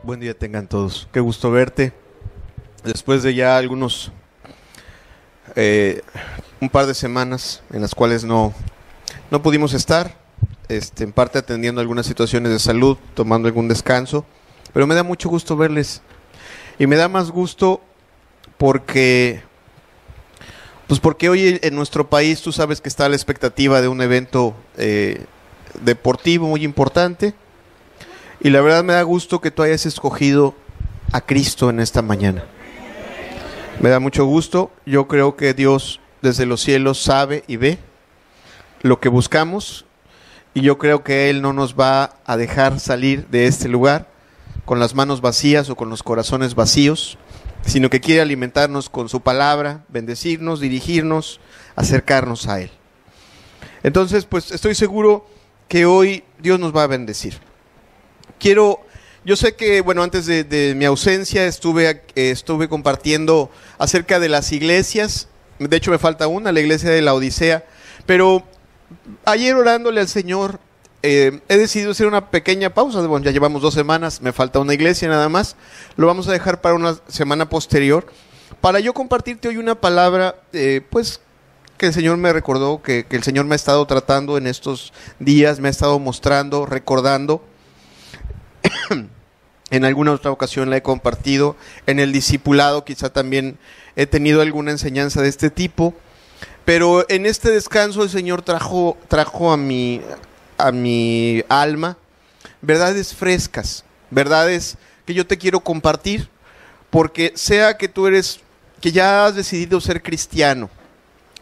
Buen día tengan todos. Qué gusto verte. Después de ya un par de semanas en las cuales no pudimos estar, en parte atendiendo algunas situaciones de salud, tomando algún descanso, pero me da mucho gusto verles. Y me da más gusto porque hoy en nuestro país tú sabes que está a la expectativa de un evento deportivo muy importante. Y la verdad me da gusto que tú hayas escogido a Cristo en esta mañana. Me da mucho gusto. Yo creo que Dios desde los cielos sabe y ve lo que buscamos. Y yo creo que Él no nos va a dejar salir de este lugar con las manos vacías o con los corazones vacíos, sino que quiere alimentarnos con su palabra, bendecirnos, dirigirnos, acercarnos a Él. Entonces, pues estoy seguro que hoy Dios nos va a bendecir. Yo sé que, antes de mi ausencia estuve compartiendo acerca de las iglesias. De hecho me falta una, la iglesia de la Odisea, pero ayer orándole al Señor, he decidido hacer una pequeña pausa. Ya llevamos 2 semanas, me falta una iglesia nada más, lo vamos a dejar para una semana posterior, para yo compartirte hoy una palabra, que el Señor me recordó, que el Señor me ha estado tratando en estos días, me ha estado mostrando, recordando. En alguna otra ocasión la he compartido, en el discipulado quizá también he tenido alguna enseñanza de este tipo, pero en este descanso el Señor trajo a mi alma verdades frescas, verdades que yo te quiero compartir, porque sea que que ya has decidido ser cristiano,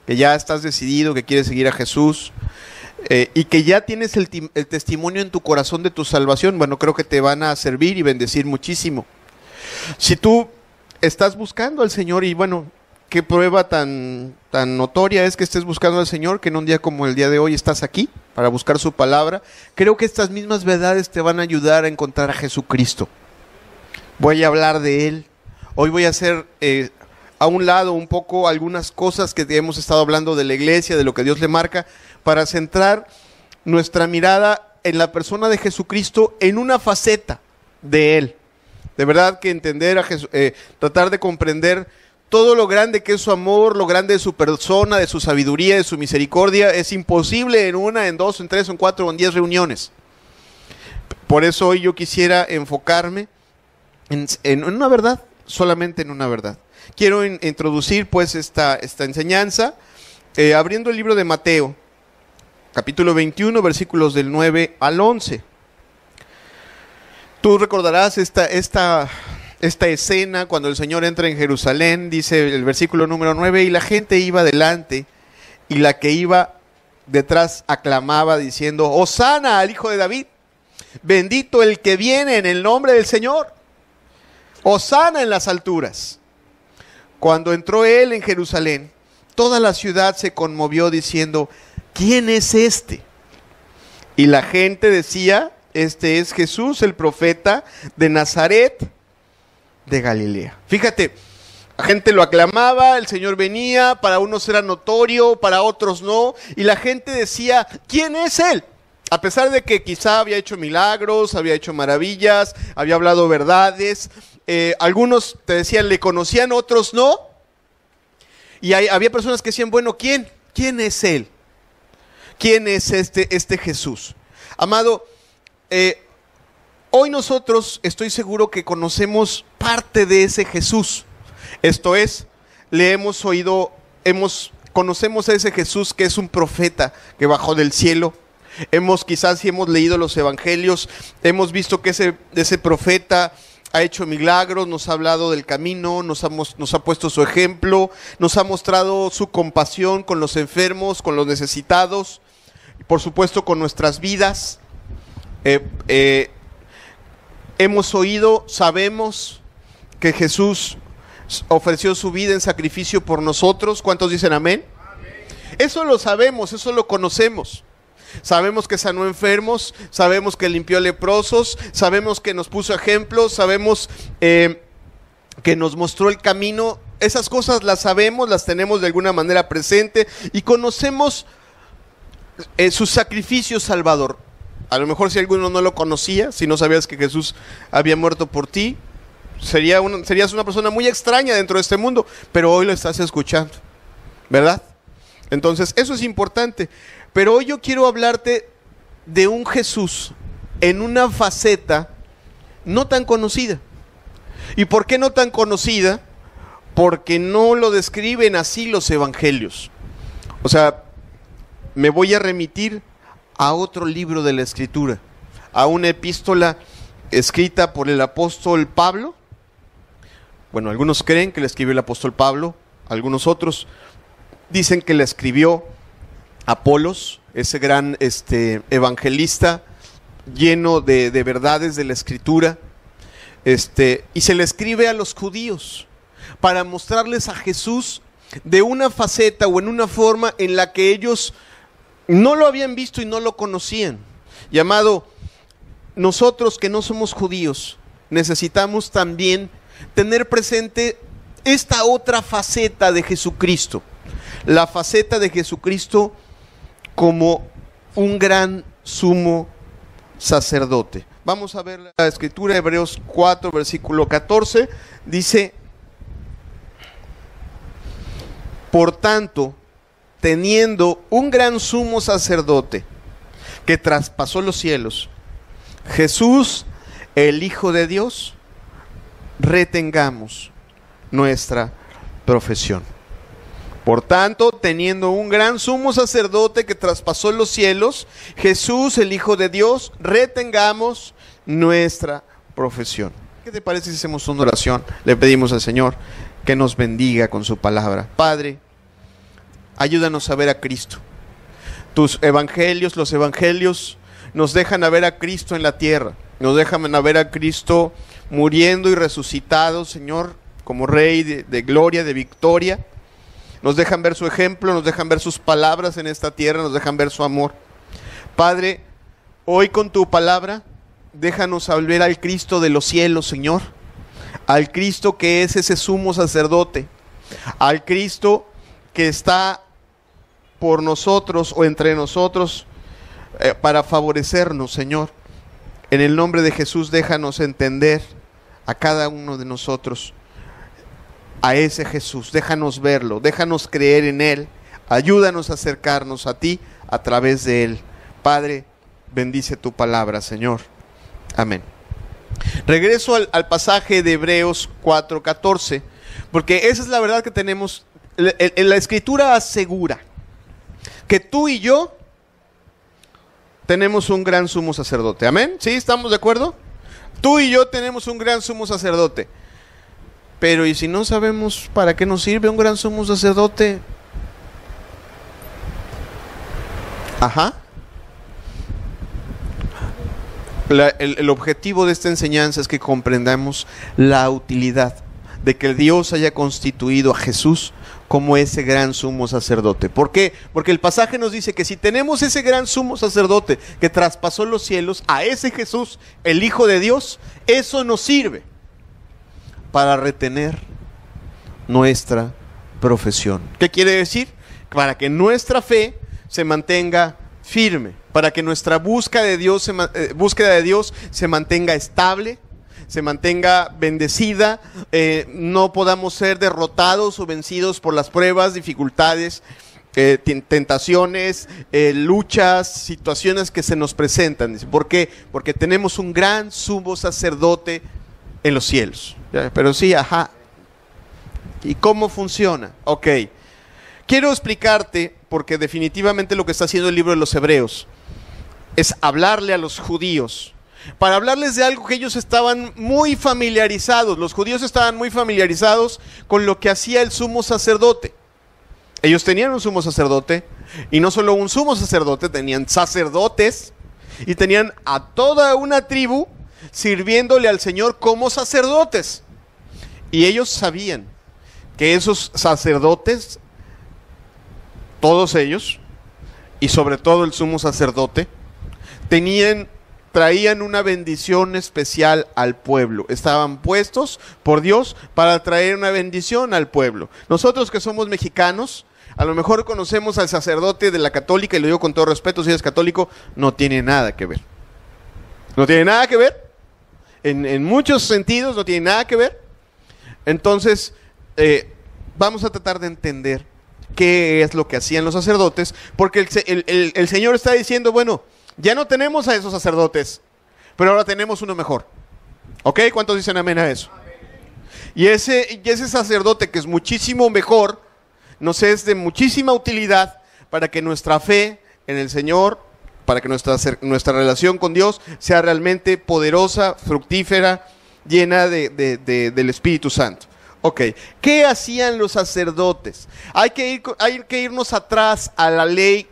que ya estás decidido, que quieres seguir a Jesús, y que ya tienes el testimonio en tu corazón de tu salvación, creo que te van a servir y bendecir muchísimo. Si tú estás buscando al Señor, y qué prueba tan notoria es que estés buscando al Señor, que en un día como el día de hoy estás aquí para buscar su palabra. Creo que estas mismas verdades te van a ayudar a encontrar a Jesucristo. Voy a hablar de Él. Hoy voy a hacer a un lado un poco algunas cosas que hemos estado hablando de la iglesia, de lo que Dios le marca, para centrar nuestra mirada en la persona de Jesucristo, en una faceta de Él. De verdad que entender a Jesús, tratar de comprender todo lo grande que es su amor, lo grande de su persona, de su sabiduría, de su misericordia, es imposible en 1, en 2, en 3, en 4 o en 10 reuniones. Por eso hoy yo quisiera enfocarme en una verdad, solamente en una verdad. Quiero introducir esta enseñanza abriendo el libro de Mateo, capítulo 21, versículos del 9 al 11. Tú recordarás esta escena cuando el Señor entra en Jerusalén. Dice el versículo número 9, y la gente iba delante, y la que iba detrás aclamaba diciendo: Hosana al Hijo de David, bendito el que viene en el nombre del Señor, Hosana en las alturas. Cuando entró él en Jerusalén, toda la ciudad se conmovió diciendo: ¿quién es este? Y la gente decía: este es Jesús, el profeta de Nazaret de Galilea. Fíjate, la gente lo aclamaba, el Señor venía, para unos era notorio, para otros no, y la gente decía: ¿quién es él? A pesar de que quizá había hecho milagros, había hecho maravillas, había hablado verdades, algunos te decían le conocían, otros no, y había personas que decían: ¿quién es él? ¿Quién es este Jesús? Amado, hoy nosotros estoy seguro que conocemos parte de ese Jesús. Esto es, conocemos a ese Jesús que es un profeta que bajó del cielo. Quizás si hemos leído los evangelios, hemos visto que ese profeta ha hecho milagros, nos ha hablado del camino, nos ha puesto su ejemplo, nos ha mostrado su compasión con los enfermos, con los necesitados, por supuesto con nuestras vidas. Hemos oído, sabemos que Jesús ofreció su vida en sacrificio por nosotros. ¿Cuántos dicen amén? Amén. Eso lo sabemos, eso lo conocemos. Sabemos que sanó enfermos, sabemos que limpió leprosos, sabemos que nos puso ejemplos, sabemos que nos mostró el camino. Esas cosas las sabemos, las tenemos de alguna manera presente y conocemos su sacrificio salvador. A lo mejor si alguno no lo conocía, si no sabías que Jesús había muerto por ti, serías una persona muy extraña dentro de este mundo, pero hoy lo estás escuchando, ¿verdad? Entonces, eso es importante. Pero hoy yo quiero hablarte de un Jesús en una faceta no tan conocida. ¿Y por qué no tan conocida? Porque no lo describen así los evangelios. O sea, me voy a remitir a otro libro de la Escritura, a una epístola escrita por el apóstol Pablo. Bueno, algunos creen que la escribió el apóstol Pablo, algunos otros dicen que la escribió Apolos, ese gran evangelista lleno de verdades de la Escritura, y se le escribe a los judíos para mostrarles a Jesús de una faceta o en una forma en la que ellos no lo habían visto y no lo conocían. Llamado, nosotros que no somos judíos, necesitamos también tener presente esta otra faceta de Jesucristo, la faceta de Jesucristo como un gran sumo sacerdote. Vamos a ver la escritura, Hebreos 4, versículo 14, dice: por tanto, teniendo un gran sumo sacerdote que traspasó los cielos, Jesús, el Hijo de Dios, retengamos nuestra profesión. Por tanto, teniendo un gran sumo sacerdote que traspasó los cielos, Jesús, el Hijo de Dios, retengamos nuestra profesión. ¿Qué te parece si hacemos una oración? Le pedimos al Señor que nos bendiga con su palabra. Padre, ayúdanos a ver a Cristo. Tus evangelios, los evangelios nos dejan a ver a Cristo en la tierra, nos dejan a ver a Cristo muriendo y resucitado, Señor, como Rey de gloria, de victoria. Nos dejan ver su ejemplo, nos dejan ver sus palabras en esta tierra, nos dejan ver su amor. Padre, hoy con tu palabra, déjanos ver al Cristo de los cielos, Señor, al Cristo que es ese sumo sacerdote, al Cristo que está por nosotros o entre nosotros para favorecernos, Señor. En el nombre de Jesús, déjanos entender a cada uno de nosotros a ese Jesús, déjanos verlo, déjanos creer en Él, ayúdanos a acercarnos a ti a través de Él. Padre, bendice tu palabra, Señor. Amén. Regreso al pasaje de Hebreos 4:14, porque esa es la verdad que tenemos. La Escritura asegura que tú y yo tenemos un gran sumo sacerdote. ¿Amén? ¿Sí? ¿Estamos de acuerdo? Tú y yo tenemos un gran sumo sacerdote. Pero ¿y si no sabemos para qué nos sirve un gran sumo sacerdote? Ajá. El objetivo de esta enseñanza es que comprendamos la utilidad de que Dios haya constituido a Jesús como ese gran sumo sacerdote. ¿Por qué? Porque el pasaje nos dice que si tenemos ese gran sumo sacerdote que traspasó los cielos, a ese Jesús, el Hijo de Dios, eso nos sirve para retener nuestra profesión. ¿Qué quiere decir? Para que nuestra fe se mantenga firme, para que nuestra búsqueda de Dios se mantenga estable, se mantenga bendecida, no podamos ser derrotados o vencidos por las pruebas, dificultades, tentaciones, luchas, situaciones que se nos presentan. ¿Por qué? Porque tenemos un gran sumo sacerdote en los cielos. Pero sí, ajá. ¿Y cómo funciona? Ok. Quiero explicarte, porque definitivamente lo que está haciendo el libro de los Hebreos es hablarle a los judíos, para hablarles de algo que ellos estaban muy familiarizados. Los judíos estaban muy familiarizados con lo que hacía el sumo sacerdote. Ellos tenían un sumo sacerdote, y no solo un sumo sacerdote, tenían sacerdotes, y tenían a toda una tribu sirviéndole al Señor como sacerdotes. Y ellos sabían que esos sacerdotes, todos ellos, y sobre todo el sumo sacerdote, traían una bendición especial al pueblo. Estaban puestos por Dios para traer una bendición al pueblo. Nosotros que somos mexicanos, a lo mejor conocemos al sacerdote de la católica, y lo digo con todo respeto, si eres católico, no tiene nada que ver. No tiene nada que ver. En muchos sentidos no tiene nada que ver. Entonces, vamos a tratar de entender qué es lo que hacían los sacerdotes, porque el Señor está diciendo, bueno, ya no tenemos a esos sacerdotes, pero ahora tenemos uno mejor. ¿Ok? ¿Cuántos dicen amén a eso? Y ese sacerdote que es muchísimo mejor, nos es de muchísima utilidad para que nuestra fe en el Señor, para que nuestra relación con Dios sea realmente poderosa, fructífera, llena del Espíritu Santo. Ok, ¿qué hacían los sacerdotes? Hay que irnos atrás a la ley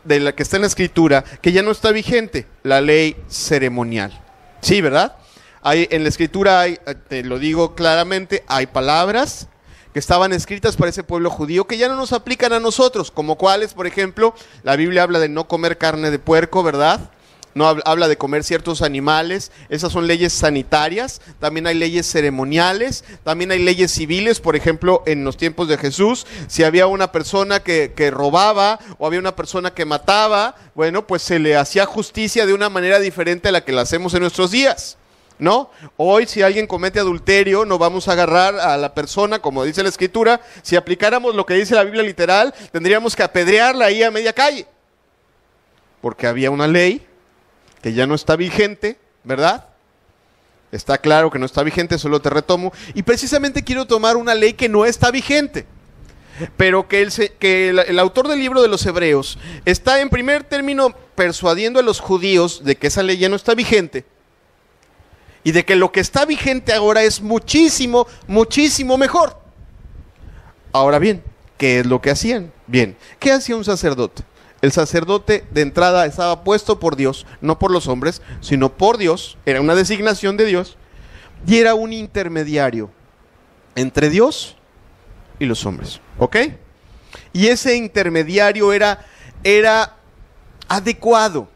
de la que está en la Escritura, que ya no está vigente, la ley ceremonial. Sí, ¿verdad? En la Escritura te lo digo claramente, hay palabras que estaban escritas para ese pueblo judío que ya no nos aplican a nosotros, como cuáles, por ejemplo, la Biblia habla de no comer carne de puerco, ¿verdad? No habla de comer ciertos animales, esas son leyes sanitarias. También hay leyes ceremoniales, también hay leyes civiles. Por ejemplo, en los tiempos de Jesús, si había una persona que robaba o había una persona que mataba, bueno, pues se le hacía justicia de una manera diferente a la que la hacemos en nuestros días, ¿no? Hoy, si alguien comete adulterio, no vamos a agarrar a la persona, como dice la Escritura. Si aplicáramos lo que dice la Biblia literal, tendríamos que apedrearla ahí a media calle, porque había una ley que ya no está vigente, ¿verdad? Está claro que no está vigente, solo te retomo. Y precisamente quiero tomar una ley que no está vigente, pero que el autor del libro de los Hebreos está en primer término persuadiendo a los judíos de que esa ley ya no está vigente y de que lo que está vigente ahora es muchísimo, muchísimo mejor. Ahora bien, ¿qué es lo que hacían? Bien, ¿qué hacía un sacerdote? El sacerdote de entrada estaba puesto por Dios, no por los hombres, sino por Dios. Era una designación de Dios y era un intermediario entre Dios y los hombres, ¿ok? Y ese intermediario era adecuado.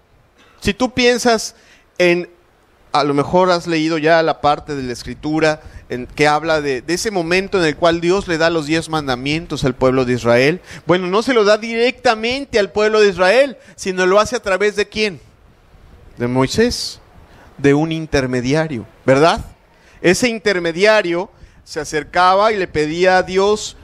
Si tú piensas a lo mejor has leído ya la parte de la Escritura que habla de ese momento en el cual Dios le da los 10 mandamientos al pueblo de Israel. Bueno, no se lo da directamente al pueblo de Israel, sino lo hace a través de ¿quién? De Moisés, de un intermediario, ¿verdad? Ese intermediario se acercaba y le pedía a Dios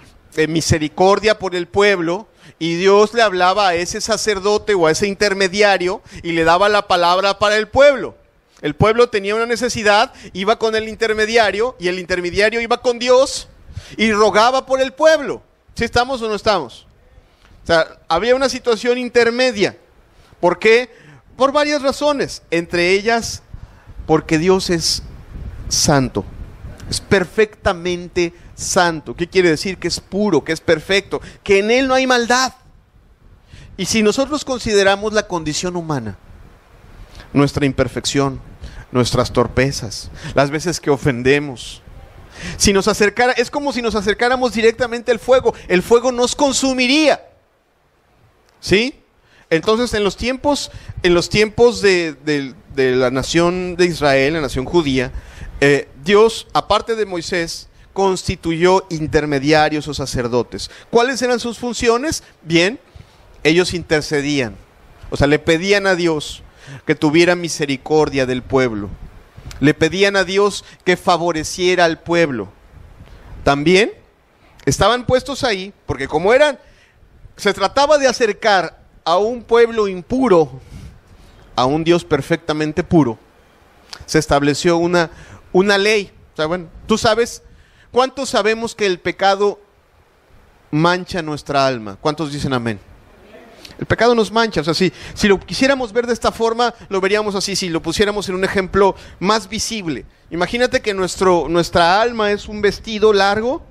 misericordia por el pueblo, y Dios le hablaba a ese sacerdote o a ese intermediario y le daba la palabra para el pueblo. El pueblo tenía una necesidad, iba con el intermediario y el intermediario iba con Dios y rogaba por el pueblo. ¿Sí estamos o no estamos? O sea, había una situación intermedia. ¿Por qué? Por varias razones. Entre ellas, porque Dios es santo. Es perfectamente santo. ¿Qué quiere decir? Que es puro, que es perfecto, que en Él no hay maldad. Y si nosotros consideramos la condición humana, nuestra imperfección, nuestras torpezas, las veces que ofendemos, es como si nos acercáramos directamente al fuego. El fuego nos consumiría, ¿sí? Entonces, en los tiempos de la nación de Israel, la nación judía, Dios, aparte de Moisés, constituyó intermediarios o sacerdotes. ¿Cuáles eran sus funciones? Bien, ellos intercedían, o sea, le pedían a Dios que tuviera misericordia del pueblo. Le pedían a Dios que favoreciera al pueblo. También estaban puestos ahí porque se trataba de acercar a un pueblo impuro a un Dios perfectamente puro. Se estableció una ley. O sea, bueno, tú sabes, ¿cuántos sabemos que el pecado mancha nuestra alma? ¿Cuántos dicen amén? El pecado nos mancha. O sea, si lo quisiéramos ver de esta forma, lo veríamos así. Si lo pusiéramos en un ejemplo más visible, imagínate que nuestra alma es un vestido largo,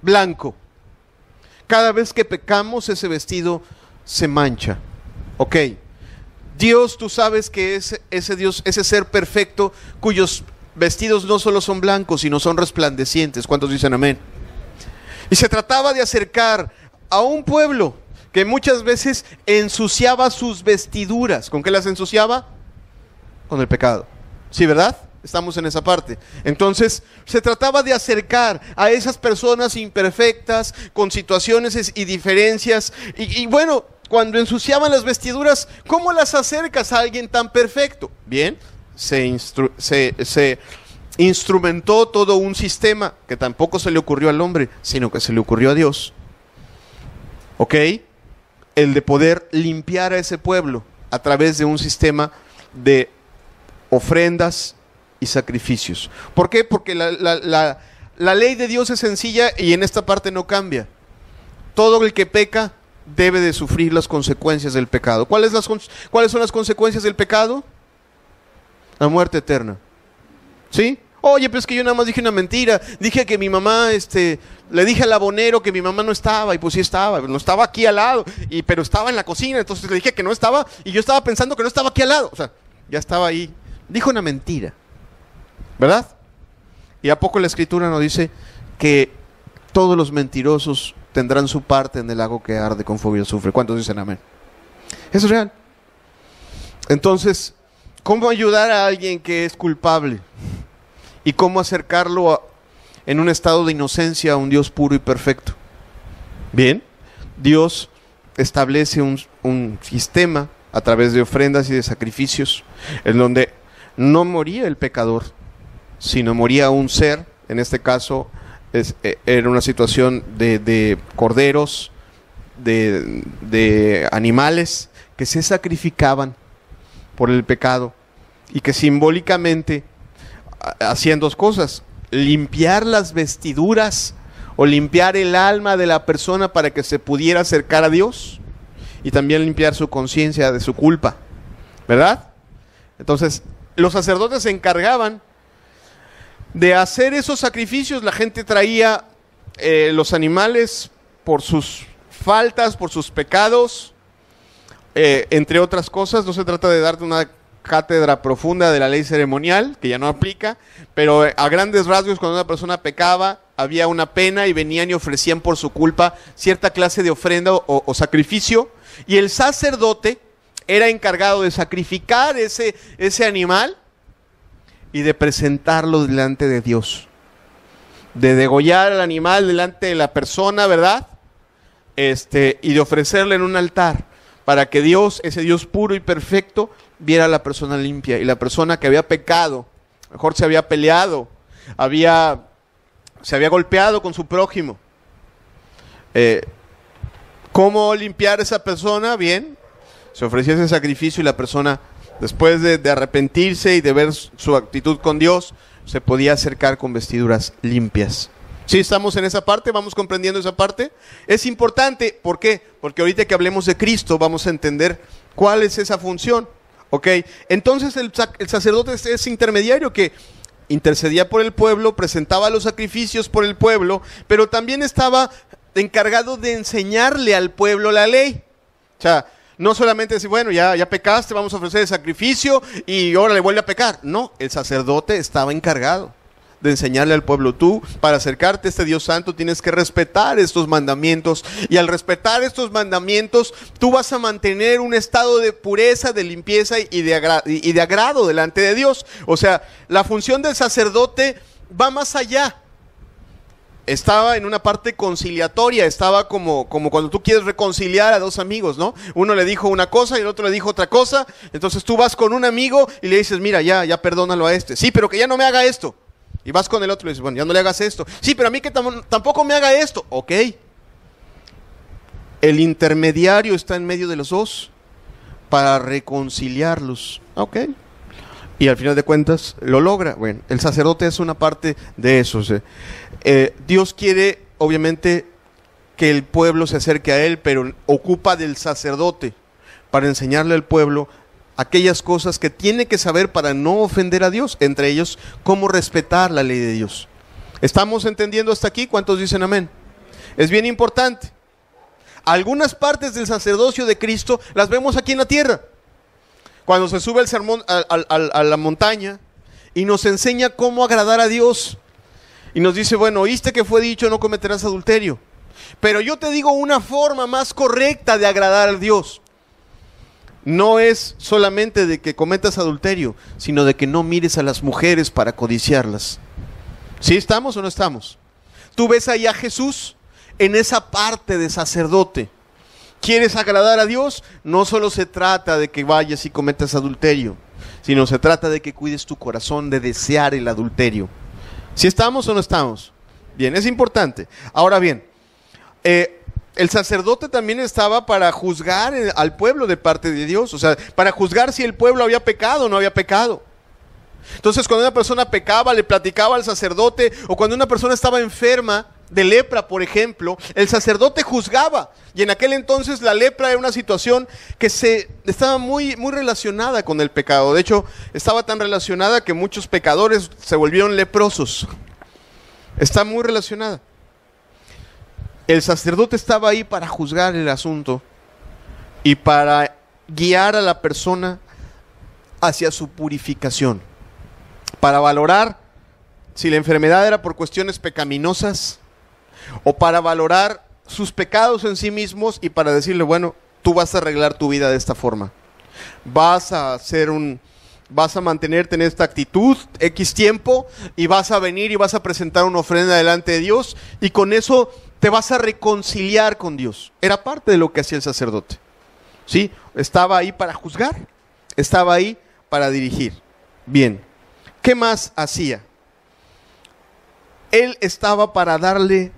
blanco. Cada vez que pecamos, ese vestido se mancha. Ok, Dios, tú sabes que ese Dios, ese ser perfecto, cuyos vestidos no solo son blancos, sino son resplandecientes. ¿Cuántos dicen amén? Y se trataba de acercar a un pueblo que muchas veces ensuciaba sus vestiduras. ¿Con qué las ensuciaba? Con el pecado. ¿Sí, verdad? Estamos en esa parte. Entonces, se trataba de acercar a esas personas imperfectas, con situaciones y diferencias. Y bueno, cuando ensuciaban las vestiduras, ¿cómo las acercas a alguien tan perfecto? Bien, se instrumentó todo un sistema que tampoco se le ocurrió al hombre, sino que se le ocurrió a Dios. ¿Ok? El de poder limpiar a ese pueblo a través de un sistema de ofrendas y sacrificios. ¿Por qué? Porque la ley de Dios es sencilla y en esta parte no cambia. Todo el que peca debe de sufrir las consecuencias del pecado. ¿Cuáles son las consecuencias del pecado? La muerte eterna. ¿Sí? Oye, pero es que yo nada más dije una mentira. Dije que mi mamá, le dije al abonero que mi mamá no estaba, y pues sí estaba, no estaba aquí al lado, pero estaba en la cocina, entonces le dije que no estaba, y yo estaba pensando que no estaba aquí al lado. O sea, ya estaba ahí. Dijo una mentira, ¿verdad? ¿Y a poco la Escritura nos dice que todos los mentirosos tendrán su parte en el lago que arde con fuego y azufre? ¿Cuántos dicen amén? Eso es real. Entonces, ¿cómo ayudar a alguien que es culpable? ¿Y cómo acercarlo en un estado de inocencia a un Dios puro y perfecto? Bien, Dios establece un sistema a través de ofrendas y de sacrificios en donde no moría el pecador, sino moría un ser. En este caso era una situación de corderos, de animales que se sacrificaban por el pecado y que simbólicamente hacían dos cosas: limpiar las vestiduras o limpiar el alma de la persona para que se pudiera acercar a Dios, y también limpiar su conciencia de su culpa, ¿verdad? Entonces los sacerdotes se encargaban de hacer esos sacrificios. La gente traía los animales por sus faltas, por sus pecados, entre otras cosas. No se trata de darte una cátedra profunda de la ley ceremonial, que ya no aplica, pero a grandes rasgos, cuando una persona pecaba, había una pena y venían y ofrecían por su culpa cierta clase de ofrenda o sacrificio, y el sacerdote era encargado de sacrificar ese animal y de presentarlo delante de Dios, de degollar al animal delante de la persona, ¿verdad? Y de ofrecerle en un altar, para que Dios, ese Dios puro y perfecto, viera a la persona limpia. Y la persona que había pecado, mejor se había peleado, se había golpeado con su prójimo. ¿Cómo limpiar a esa persona? Bien, se ofrecía ese sacrificio y la persona, después de arrepentirse y de ver su actitud con Dios, se podía acercar con vestiduras limpias. ¿Sí estamos en esa parte? ¿Vamos comprendiendo esa parte? Es importante. ¿Por qué? Porque ahorita que hablemos de Cristo vamos a entender cuál es esa función. ¿Ok? Entonces el sacerdote es intermediario que intercedía por el pueblo, presentaba los sacrificios por el pueblo, pero también estaba encargado de enseñarle al pueblo la ley. O sea, no solamente decir, bueno, ya pecaste, vamos a ofrecer el sacrificio y ahora le vuelve a pecar. No, el sacerdote estaba encargado de enseñarle al pueblo: tú, para acercarte a este Dios santo, tienes que respetar estos mandamientos, y al respetar estos mandamientos, tú vas a mantener un estado de pureza, de limpieza y de agrado delante de Dios. O sea, la función del sacerdote va más allá. Estaba en una parte conciliatoria, estaba como cuando tú quieres reconciliar a dos amigos, ¿no? Uno le dijo una cosa y el otro le dijo otra cosa. Entonces tú vas con un amigo y le dices, mira, ya perdónalo a este. Sí, pero que ya no me haga esto. Y vas con el otro y le dices, bueno, ya no le hagas esto. Sí, pero a mí que tampoco me haga esto. Ok. El intermediario está en medio de los dos para reconciliarlos. Ok. Y al final de cuentas lo logra. Bueno, el sacerdote es una parte de eso. Dios quiere, obviamente, que el pueblo se acerque a Él, pero ocupa del sacerdote para enseñarle al pueblo aquellas cosas que tiene que saber para no ofender a Dios, entre ellos cómo respetar la ley de Dios. ¿Estamos entendiendo hasta aquí? ¿Cuántos dicen amén? Es bien importante. Algunas partes del sacerdocio de Cristo las vemos aquí en la tierra. Cuando se sube el sermón a la montaña y nos enseña cómo agradar a Dios, y nos dice, bueno, oíste que fue dicho, no cometerás adulterio, pero yo te digo una forma más correcta de agradar a Dios. No es solamente de que cometas adulterio, sino de que no mires a las mujeres para codiciarlas. ¿Sí estamos o no estamos? Tú ves ahí a Jesús en esa parte de sacerdote. ¿Quieres agradar a Dios? No solo se trata de que vayas y cometas adulterio. sino se trata de que cuides tu corazón de desear el adulterio. ¿Sí estamos o no estamos? Bien, es importante. Ahora bien, el sacerdote también estaba para juzgar al pueblo de parte de Dios, o sea, para juzgar si el pueblo había pecado o no había pecado. Entonces, cuando una persona pecaba, le platicaba al sacerdote, o cuando una persona estaba enferma de lepra, por ejemplo, el sacerdote juzgaba. Y en aquel entonces la lepra era una situación que estaba muy, muy relacionada con el pecado. De hecho, estaba tan relacionada que muchos pecadores se volvieron leprosos. Está muy relacionada. El sacerdote estaba ahí para juzgar el asunto y para guiar a la persona hacia su purificación, para valorar si la enfermedad era por cuestiones pecaminosas o para valorar sus pecados en sí mismos y para decirle, bueno, tú vas a arreglar tu vida de esta forma. Vas a mantenerte en esta actitud X tiempo y vas a venir y vas a presentar una ofrenda delante de Dios y con eso te vas a reconciliar con Dios. Era parte de lo que hacía el sacerdote. ¿Sí? Estaba ahí para juzgar, estaba ahí para dirigir. Bien, ¿qué más hacía? Él estaba para darle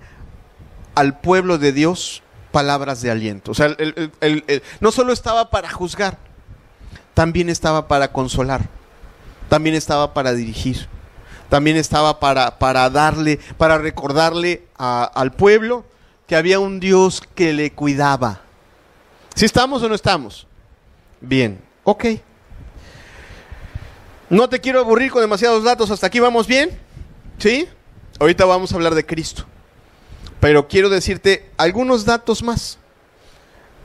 al pueblo de Dios palabras de aliento. O sea, no solo estaba para juzgar, también estaba para consolar, también estaba para dirigir, también estaba para darle, para recordarle al pueblo que había un Dios que le cuidaba. ¿Sí estamos o no estamos? Bien, ok. No te quiero aburrir con demasiados datos, ¿hasta aquí vamos bien? ¿Sí? Ahorita vamos a hablar de Cristo. Pero quiero decirte algunos datos más.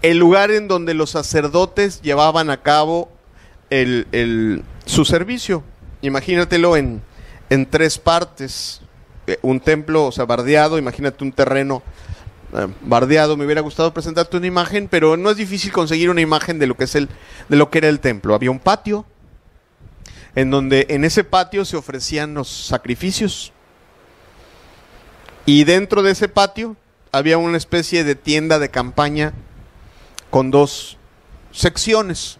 El lugar en donde los sacerdotes llevaban a cabo su servicio. Imagínatelo en 3 partes. Un templo, o sea, bardeado. Imagínate un terreno bardeado. Me hubiera gustado presentarte una imagen, pero no es difícil conseguir una imagen de lo que era el templo. Había un patio, en donde en ese patio se ofrecían los sacrificios. Y dentro de ese patio había una especie de tienda de campaña con 2 secciones.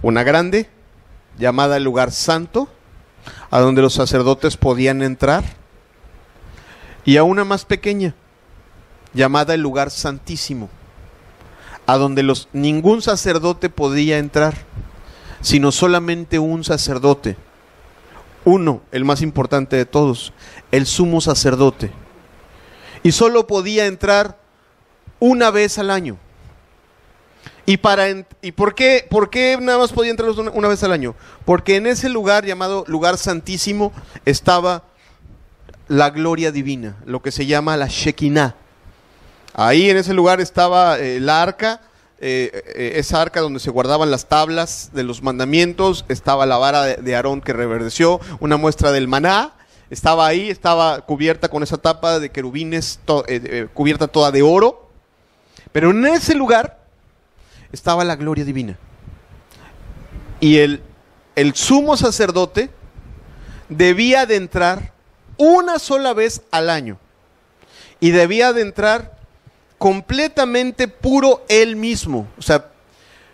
Una grande, llamada el lugar santo, a donde los sacerdotes podían entrar. Y a una más pequeña, llamada el lugar santísimo, a donde ningún sacerdote podía entrar, sino solamente un sacerdote. Uno, el más importante de todos, el sumo sacerdote. Y solo podía entrar una vez al año. ¿Y por qué nada más podía entrar una vez al año? Porque en ese lugar llamado lugar santísimo estaba la gloria divina, lo que se llama la Shekinah. Ahí en ese lugar estaba la arca, esa arca donde se guardaban las tablas de los mandamientos, estaba la vara de Aarón que reverdeció, una muestra del maná. Estaba ahí, estaba cubierta con esa tapa de querubines, cubierta toda de oro. Pero en ese lugar estaba la gloria divina. Y el sumo sacerdote debía de entrar una sola vez al año. Y debía de entrar completamente puro él mismo. O sea,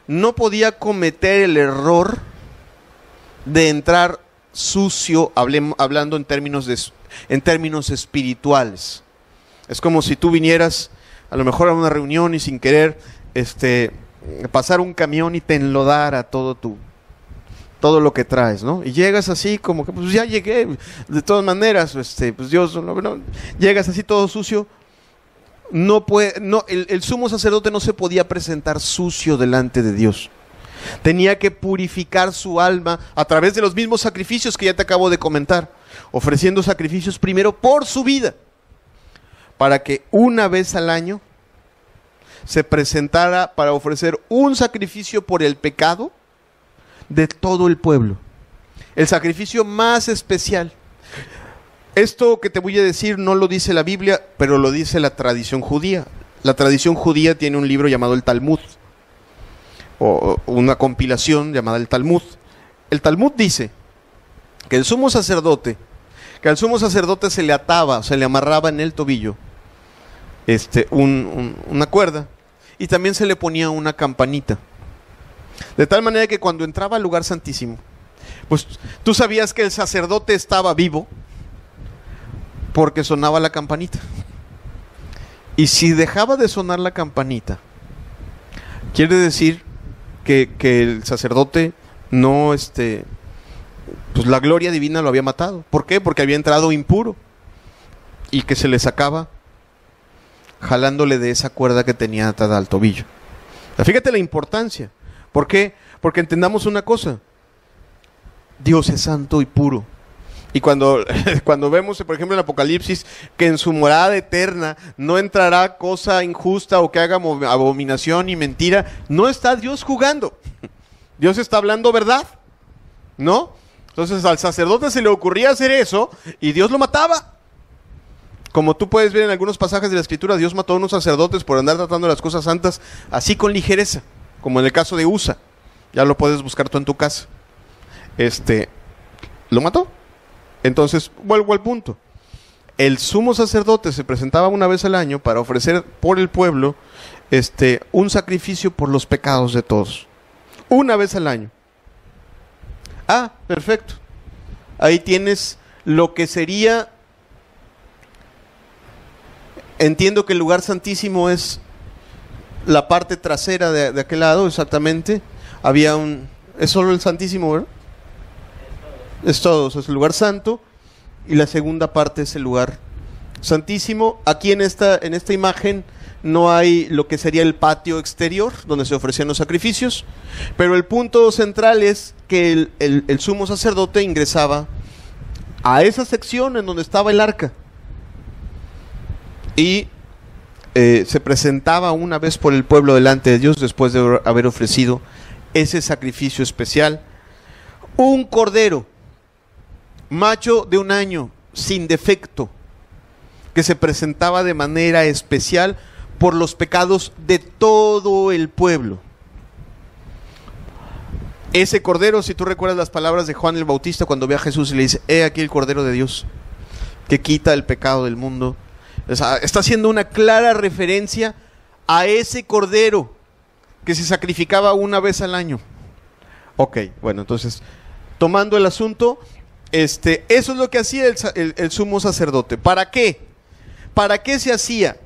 no podía cometer el error de entrar sucio, hablando en términos espirituales. Es como si tú vinieras a lo mejor a una reunión y sin querer pasar un camión y te enlodara todo lo que traes, ¿no? Y llegas así como que pues ya llegué, de todas maneras, pues Dios, no, llegas así todo sucio. El sumo sacerdote no se podía presentar sucio delante de Dios. Tenía que purificar su alma a través de los mismos sacrificios que ya te acabo de comentar, ofreciendo sacrificios primero por su vida, para que una vez al año se presentara para ofrecer un sacrificio por el pecado de todo el pueblo, el sacrificio más especial. Esto que te voy a decir no lo dice la Biblia, pero lo dice la tradición judía. La tradición judía tiene un libro llamado el Talmud, o una compilación llamada el Talmud. El Talmud dice que al sumo sacerdote se le ataba, se le amarraba en el tobillo una cuerda, y también se le ponía una campanita. De tal manera que cuando entraba al lugar santísimo, pues tú sabías que el sacerdote estaba vivo porque sonaba la campanita. Y si dejaba de sonar la campanita, quiere decir que el sacerdote no, pues la gloria divina lo había matado. ¿Por qué? Porque había entrado impuro y que se le sacaba jalándole de esa cuerda que tenía atada al tobillo. Fíjate la importancia. ¿Por qué? Porque entendamos una cosa: Dios es santo y puro. Y cuando vemos, por ejemplo, en Apocalipsis, que en su morada eterna no entrará cosa injusta o que haga abominación y mentira, no está Dios jugando. Dios está hablando verdad, ¿no? Entonces al sacerdote se le ocurría hacer eso y Dios lo mataba. Como tú puedes ver en algunos pasajes de la Escritura, Dios mató a unos sacerdotes por andar tratando las cosas santas así con ligereza, como en el caso de Usa. Ya lo puedes buscar tú en tu casa. Lo mató. Entonces, vuelvo al punto. El sumo sacerdote se presentaba una vez al año para ofrecer por el pueblo un sacrificio por los pecados de todos. Una vez al año. Ah, perfecto. Ahí tienes lo que sería... Entiendo que el lugar santísimo es la parte trasera de aquel lado, exactamente. Es solo el santísimo, ¿verdad? Es todo, es el lugar santo, y la segunda parte es el lugar santísimo. Aquí en esta imagen no hay lo que sería el patio exterior donde se ofrecían los sacrificios, pero el punto central es que el sumo sacerdote ingresaba a esa sección en donde estaba el arca y se presentaba una vez por el pueblo delante de Dios después de haber ofrecido ese sacrificio especial. Un cordero macho de 1 año, sin defecto, que se presentaba de manera especial por los pecados de todo el pueblo. Ese cordero, si tú recuerdas las palabras de Juan el Bautista cuando ve a Jesús y le dice: he aquí el cordero de Dios que quita el pecado del mundo. O sea, está haciendo una clara referencia a ese cordero que se sacrificaba una vez al año. Ok, bueno, entonces, tomando el asunto, eso es lo que hacía el sumo sacerdote. ¿Para qué? ¿Para qué se hacía?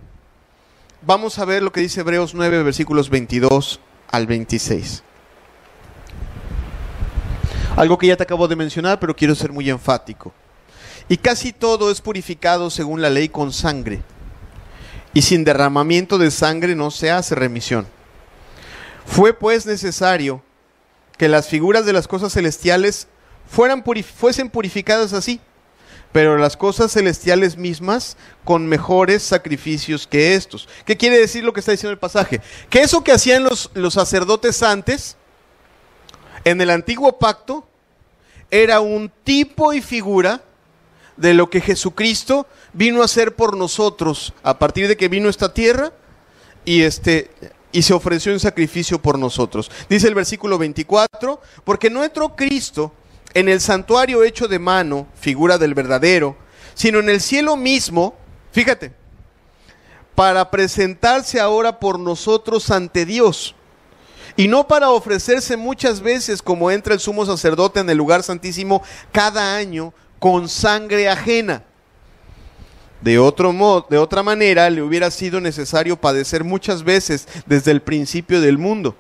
Vamos a ver lo que dice Hebreos 9, versículos 22 al 26. Algo que ya te acabo de mencionar, pero quiero ser muy enfático. Y casi todo es purificado según la ley con sangre, y sin derramamiento de sangre no se hace remisión. Fue pues necesario que las figuras de las cosas celestiales fuesen purificadas así, pero las cosas celestiales mismas con mejores sacrificios que estos. ¿Qué quiere decir lo que está diciendo el pasaje? Que eso que hacían los sacerdotes antes, en el antiguo pacto, era un tipo y figura de lo que Jesucristo vino a hacer por nosotros a partir de que vino a esta tierra y se ofreció en sacrificio por nosotros. Dice el versículo 24: porque no entró Cristo en el santuario hecho de mano, figura del verdadero, sino en el cielo mismo, fíjate, para presentarse ahora por nosotros ante Dios, y no para ofrecerse muchas veces como entra el sumo sacerdote en el lugar santísimo cada año con sangre ajena. De otra manera le hubiera sido necesario padecer muchas veces desde el principio del mundo,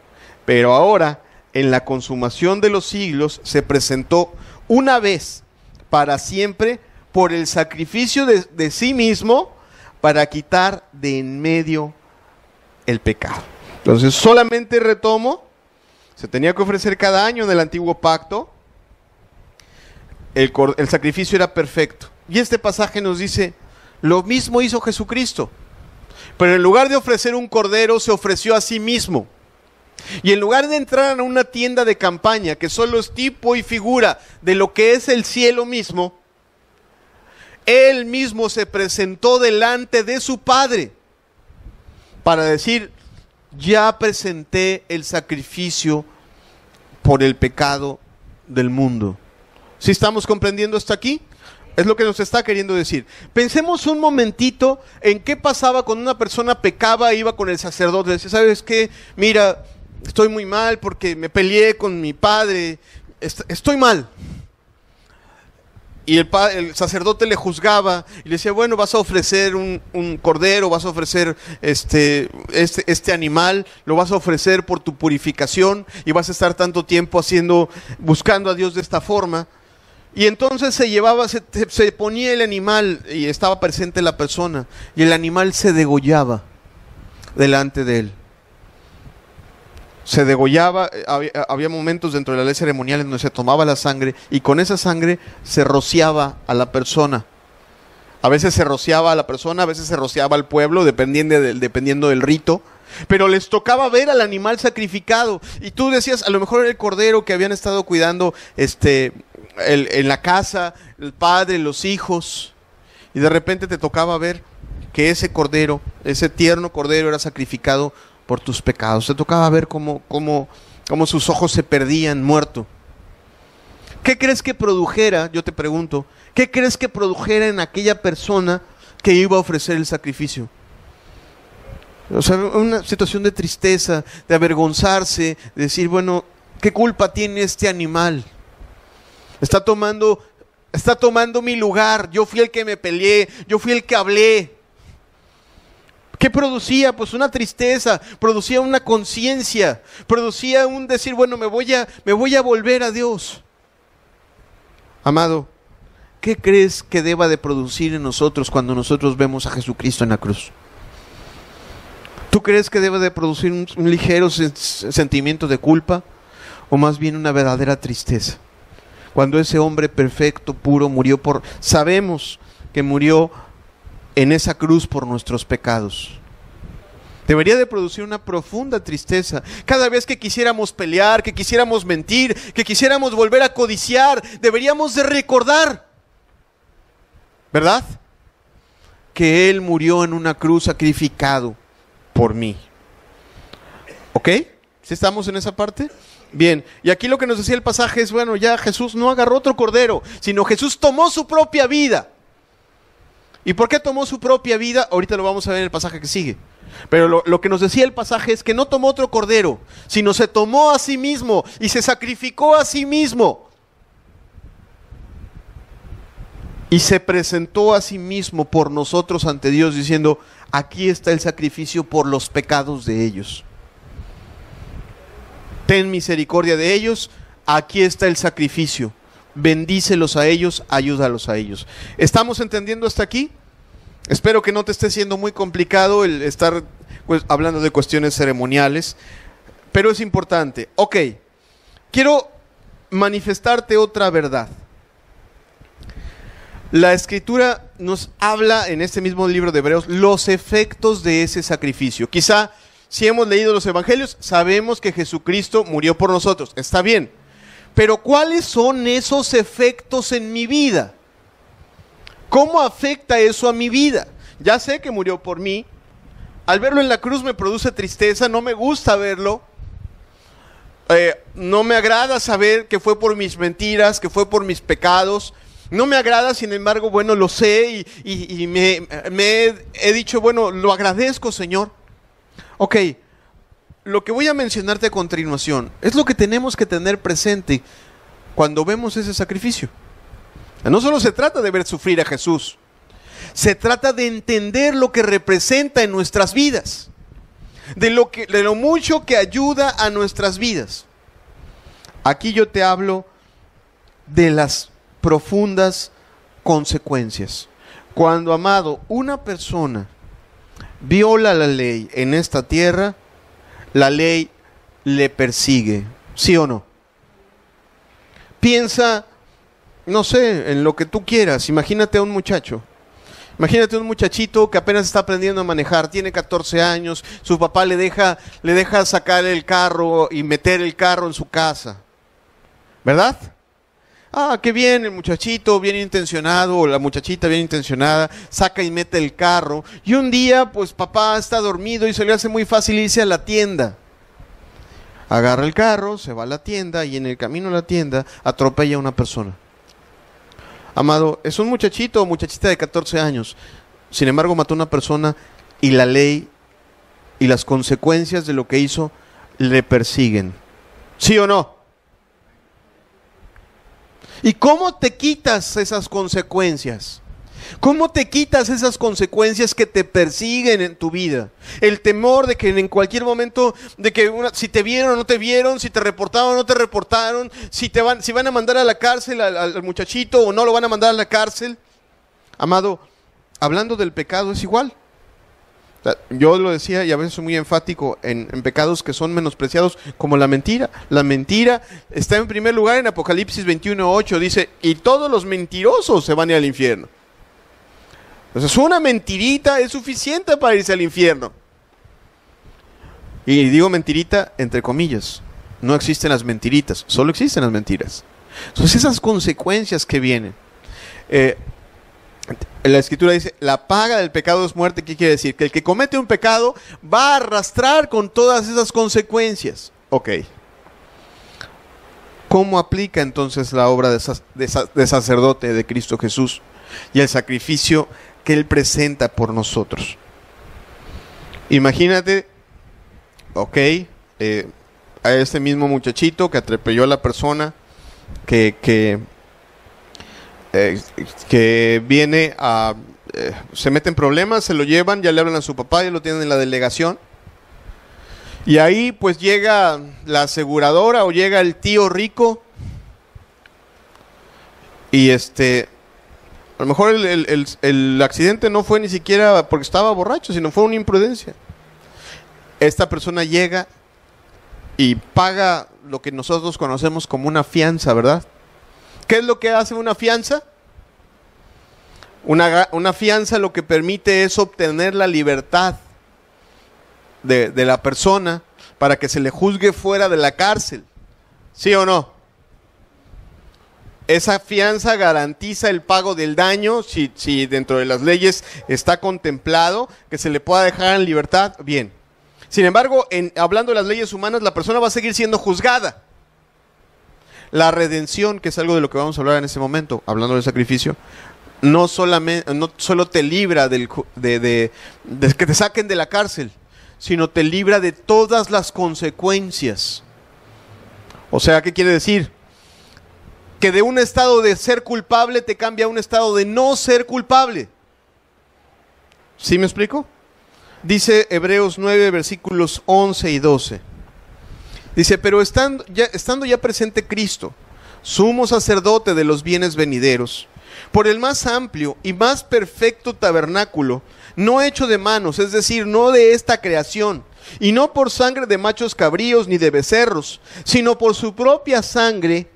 pero ahora, en la consumación de los siglos, se presentó una vez para siempre por el sacrificio de sí mismo para quitar de en medio el pecado. Entonces, solamente retomo, se tenía que ofrecer cada año en el antiguo pacto, el sacrificio era perfecto. Y este pasaje nos dice: lo mismo hizo Jesucristo, pero en lugar de ofrecer un cordero, se ofreció a sí mismo. Y en lugar de entrar a una tienda de campaña, que solo es tipo y figura de lo que es el cielo mismo, Él mismo se presentó delante de su Padre para decir: ya presenté el sacrificio por el pecado del mundo. ¿Sí estamos comprendiendo hasta aquí? Es lo que nos está queriendo decir. Pensemos un momentito en qué pasaba cuando una persona pecaba e iba con el sacerdote. Decía: ¿sabes qué? Mira, estoy muy mal porque me peleé con mi padre, estoy mal. Y el sacerdote le juzgaba y le decía, bueno, vas a ofrecer un cordero, vas a ofrecer este animal, lo vas a ofrecer por tu purificación y vas a estar tanto tiempo buscando a Dios de esta forma. Y entonces se ponía el animal y estaba presente la persona y el animal se degollaba delante de él. Se degollaba, había momentos dentro de la ley ceremonial en donde se tomaba la sangre y con esa sangre se rociaba a la persona. A veces se rociaba a la persona, a veces se rociaba al pueblo, dependiendo del rito. Pero les tocaba ver al animal sacrificado. Y tú decías, a lo mejor era el cordero que habían estado cuidando en la casa, el padre, los hijos. Y de repente te tocaba ver que ese cordero, ese tierno cordero era sacrificado por tus pecados. Te tocaba ver cómo sus ojos se perdían muerto. ¿Qué crees que produjera, yo te pregunto, qué crees que produjera en aquella persona que iba a ofrecer el sacrificio? O sea, una situación de tristeza, de avergonzarse, de decir, bueno, ¿qué culpa tiene este animal? Está tomando mi lugar, yo fui el que me peleé, yo fui el que hablé. ¿Qué producía? Pues una tristeza, producía una conciencia, producía un decir, bueno, me voy a volver a Dios. Amado, ¿qué crees que deba de producir en nosotros cuando nosotros vemos a Jesucristo en la cruz? ¿Tú crees que debe de producir un ligero sentimiento de culpa o más bien una verdadera tristeza? Cuando ese hombre perfecto, puro, sabemos que murió en esa cruz por nuestros pecados. Debería de producir una profunda tristeza. Cada vez que quisiéramos pelear, que quisiéramos mentir, que quisiéramos volver a codiciar, deberíamos de recordar, ¿verdad?, que Él murió en una cruz sacrificado por mí. ¿Ok? ¿Sí estamos en esa parte? Bien, y aquí lo que nos decía el pasaje es, bueno, ya Jesús no agarró otro cordero, sino Jesús tomó su propia vida. ¿Y por qué tomó su propia vida? Ahorita lo vamos a ver en el pasaje que sigue. Pero lo que nos decía el pasaje es que no tomó otro cordero, sino se tomó a sí mismo y se sacrificó a sí mismo. Y se presentó a sí mismo por nosotros ante Dios diciendo, aquí está el sacrificio por los pecados de ellos. Ten misericordia de ellos, aquí está el sacrificio. Bendícelos a ellos, ayúdalos a ellos. ¿Estamos entendiendo hasta aquí? Espero que no te esté siendo muy complicado el estar hablando de cuestiones ceremoniales, pero es importante. Ok, quiero manifestarte otra verdad. La Escritura nos habla en este mismo libro de Hebreos los efectos de ese sacrificio. Quizá si hemos leído los evangelios, sabemos que Jesucristo murió por nosotros, está bien. Pero ¿cuáles son esos efectos en mi vida? ¿Cómo afecta eso a mi vida? Ya sé que murió por mí. Al verlo en la cruz me produce tristeza, no me gusta verlo. No me agrada saber que fue por mis mentiras, que fue por mis pecados. No me agrada, sin embargo, bueno, lo sé y he dicho, bueno, lo agradezco, Señor. Ok, lo que voy a mencionarte a continuación es lo que tenemos que tener presente cuando vemos ese sacrificio. No solo se trata de ver sufrir a Jesús, se trata de entender lo que representa en nuestras vidas, de lo mucho que ayuda a nuestras vidas. Aquí yo te hablo de las profundas consecuencias. Cuando, amado, una persona viola la ley en esta tierra, la ley le persigue, ¿sí o no? Piensa, no sé, en lo que tú quieras. Imagínate a un muchacho. Imagínate un muchachito que apenas está aprendiendo a manejar, tiene 14 años, su papá le deja sacar el carro y meter el carro en su casa, ¿verdad? Ah, qué bien, el muchachito bien intencionado o la muchachita bien intencionada saca y mete el carro y un día pues papá está dormido y se le hace muy fácil irse a la tienda. Agarra el carro, se va a la tienda y en el camino a la tienda atropella a una persona. Amado, es un muchachito o muchachita de 14 años, sin embargo mató a una persona y la ley y las consecuencias de lo que hizo le persiguen. ¿Sí o no? ¿Y cómo te quitas esas consecuencias? ¿Cómo te quitas esas consecuencias que te persiguen en tu vida? El temor de que en cualquier momento, de que si te vieron o no te vieron, si te reportaron o no te reportaron, si van a mandar a la cárcel al muchachito o no lo van a mandar a la cárcel. Amado, hablando del pecado es igual. O sea, yo lo decía y a veces soy muy enfático en pecados que son menospreciados, como la mentira. La mentira está en primer lugar en Apocalipsis 21:8, dice, y todos los mentirosos se van a ir al infierno. Entonces una mentirita es suficiente para irse al infierno. Y digo mentirita entre comillas. No existen las mentiritas, solo existen las mentiras. Entonces esas consecuencias que vienen. La Escritura dice, la paga del pecado es muerte. ¿Qué quiere decir? Que el que comete un pecado va a arrastrar con todas esas consecuencias. Ok. ¿Cómo aplica entonces la obra de sacerdote de Cristo Jesús y el sacrificio que Él presenta por nosotros? Imagínate, ok, a este mismo muchachito que atropelló a la persona que viene a... se mete en problemas, se lo llevan, ya le hablan a su papá, ya lo tienen en la delegación. Y ahí pues llega la aseguradora o llega el tío rico y a lo mejor el accidente no fue ni siquiera porque estaba borracho, sino fue una imprudencia. Esta persona llega y paga lo que nosotros conocemos como una fianza, ¿verdad? ¿Qué es lo que hace una fianza? Una fianza lo que permite es obtener la libertad de la persona para que se le juzgue fuera de la cárcel. ¿Sí o no? Esa fianza garantiza el pago del daño, si dentro de las leyes está contemplado que se le pueda dejar en libertad, bien. Sin embargo, hablando de las leyes humanas, la persona va a seguir siendo juzgada. La redención, que es algo de lo que vamos a hablar en este momento, hablando del sacrificio, no solo te libra de que te saquen de la cárcel, sino te libra de todas las consecuencias. O sea, ¿qué quiere decir? Que de un estado de ser culpable te cambia a un estado de no ser culpable. ¿Sí me explico? Dice Hebreos 9, versículos 11 y 12. Dice, pero estando ya presente Cristo, sumo sacerdote de los bienes venideros, por el más amplio y más perfecto tabernáculo, no hecho de manos, es decir, no de esta creación, y no por sangre de machos cabríos ni de becerros, sino por su propia sangre,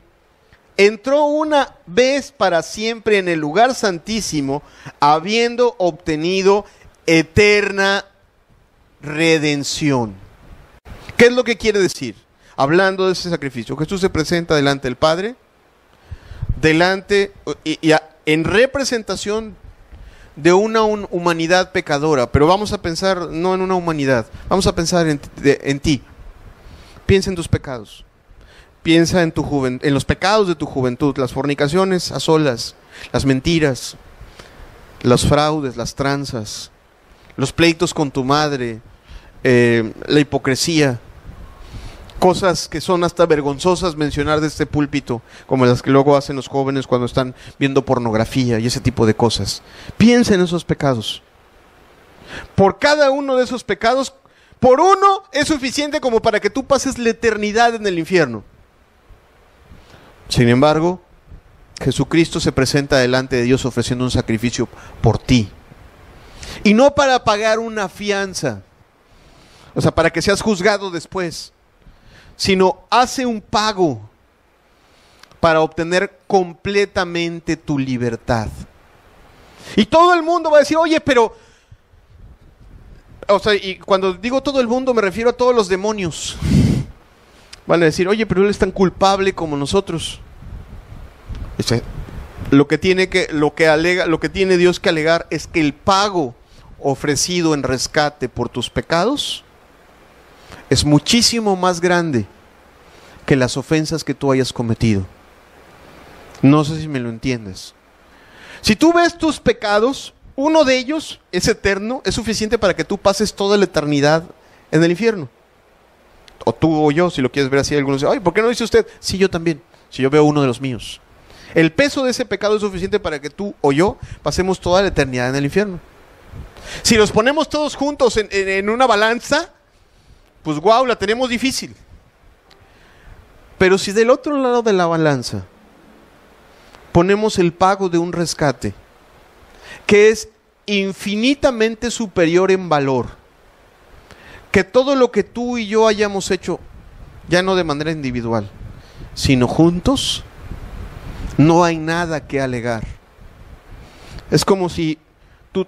entró una vez para siempre en el lugar santísimo, habiendo obtenido eterna redención. ¿Qué es lo que quiere decir? Hablando de ese sacrificio, Jesús se presenta delante del Padre, en representación de una humanidad pecadora, pero vamos a pensar no en una humanidad, vamos a pensar en ti. Piensa en tus pecados. Piensa en los pecados de tu juventud, las fornicaciones a solas, las mentiras, los fraudes, las tranzas, los pleitos con tu madre, la hipocresía, cosas que son hasta vergonzosas mencionar de este púlpito, como las que luego hacen los jóvenes cuando están viendo pornografía y ese tipo de cosas. Piensa en esos pecados. Por cada uno de esos pecados, por uno es suficiente como para que tú pases la eternidad en el infierno. Sin embargo, Jesucristo se presenta delante de Dios ofreciendo un sacrificio por ti. Y no para pagar una fianza, o sea, para que seas juzgado después, sino hace un pago para obtener completamente tu libertad. Y todo el mundo va a decir, oye, pero... O sea, y cuando digo todo el mundo me refiero a todos los demonios. Van a decir, oye, pero él es tan culpable como nosotros. Lo que tiene Dios que alegar es que el pago ofrecido en rescate por tus pecados es muchísimo más grande que las ofensas que tú hayas cometido. No sé si me lo entiendes. Si tú ves tus pecados, uno de ellos es eterno, es suficiente para que tú pases toda la eternidad en el infierno. o tú o yo, si lo quieres ver así, algunos dicen, ay, ¿por qué no dice usted? Sí, yo también, si yo veo uno de los míos. El peso de ese pecado es suficiente para que tú o yo pasemos toda la eternidad en el infierno. Si los ponemos todos juntos en una balanza, pues wow, la tenemos difícil. Pero si del otro lado de la balanza ponemos el pago de un rescate, que es infinitamente superior en valor, que todo lo que tú y yo hayamos hecho, ya no de manera individual, sino juntos, no hay nada que alegar. Es como si tú,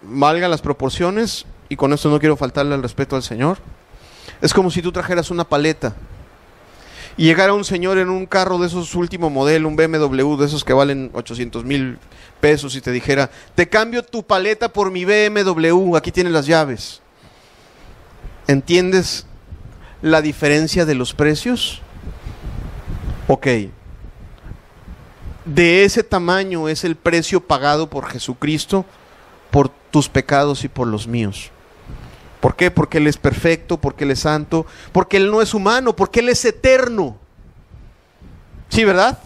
valga las proporciones, y con esto no quiero faltarle al respeto al Señor, es como si tú trajeras una paleta y llegara un señor en un carro de esos último modelo, un BMW de esos que valen 800,000 pesos, y te dijera, te cambio tu paleta por mi BMW, aquí tienes las llaves. ¿Entiendes la diferencia de los precios? Ok. De ese tamaño es el precio pagado por Jesucristo por tus pecados y por los míos. ¿Por qué? Porque Él es perfecto, porque Él es santo, porque Él no es humano, porque Él es eterno. ¿Sí, verdad?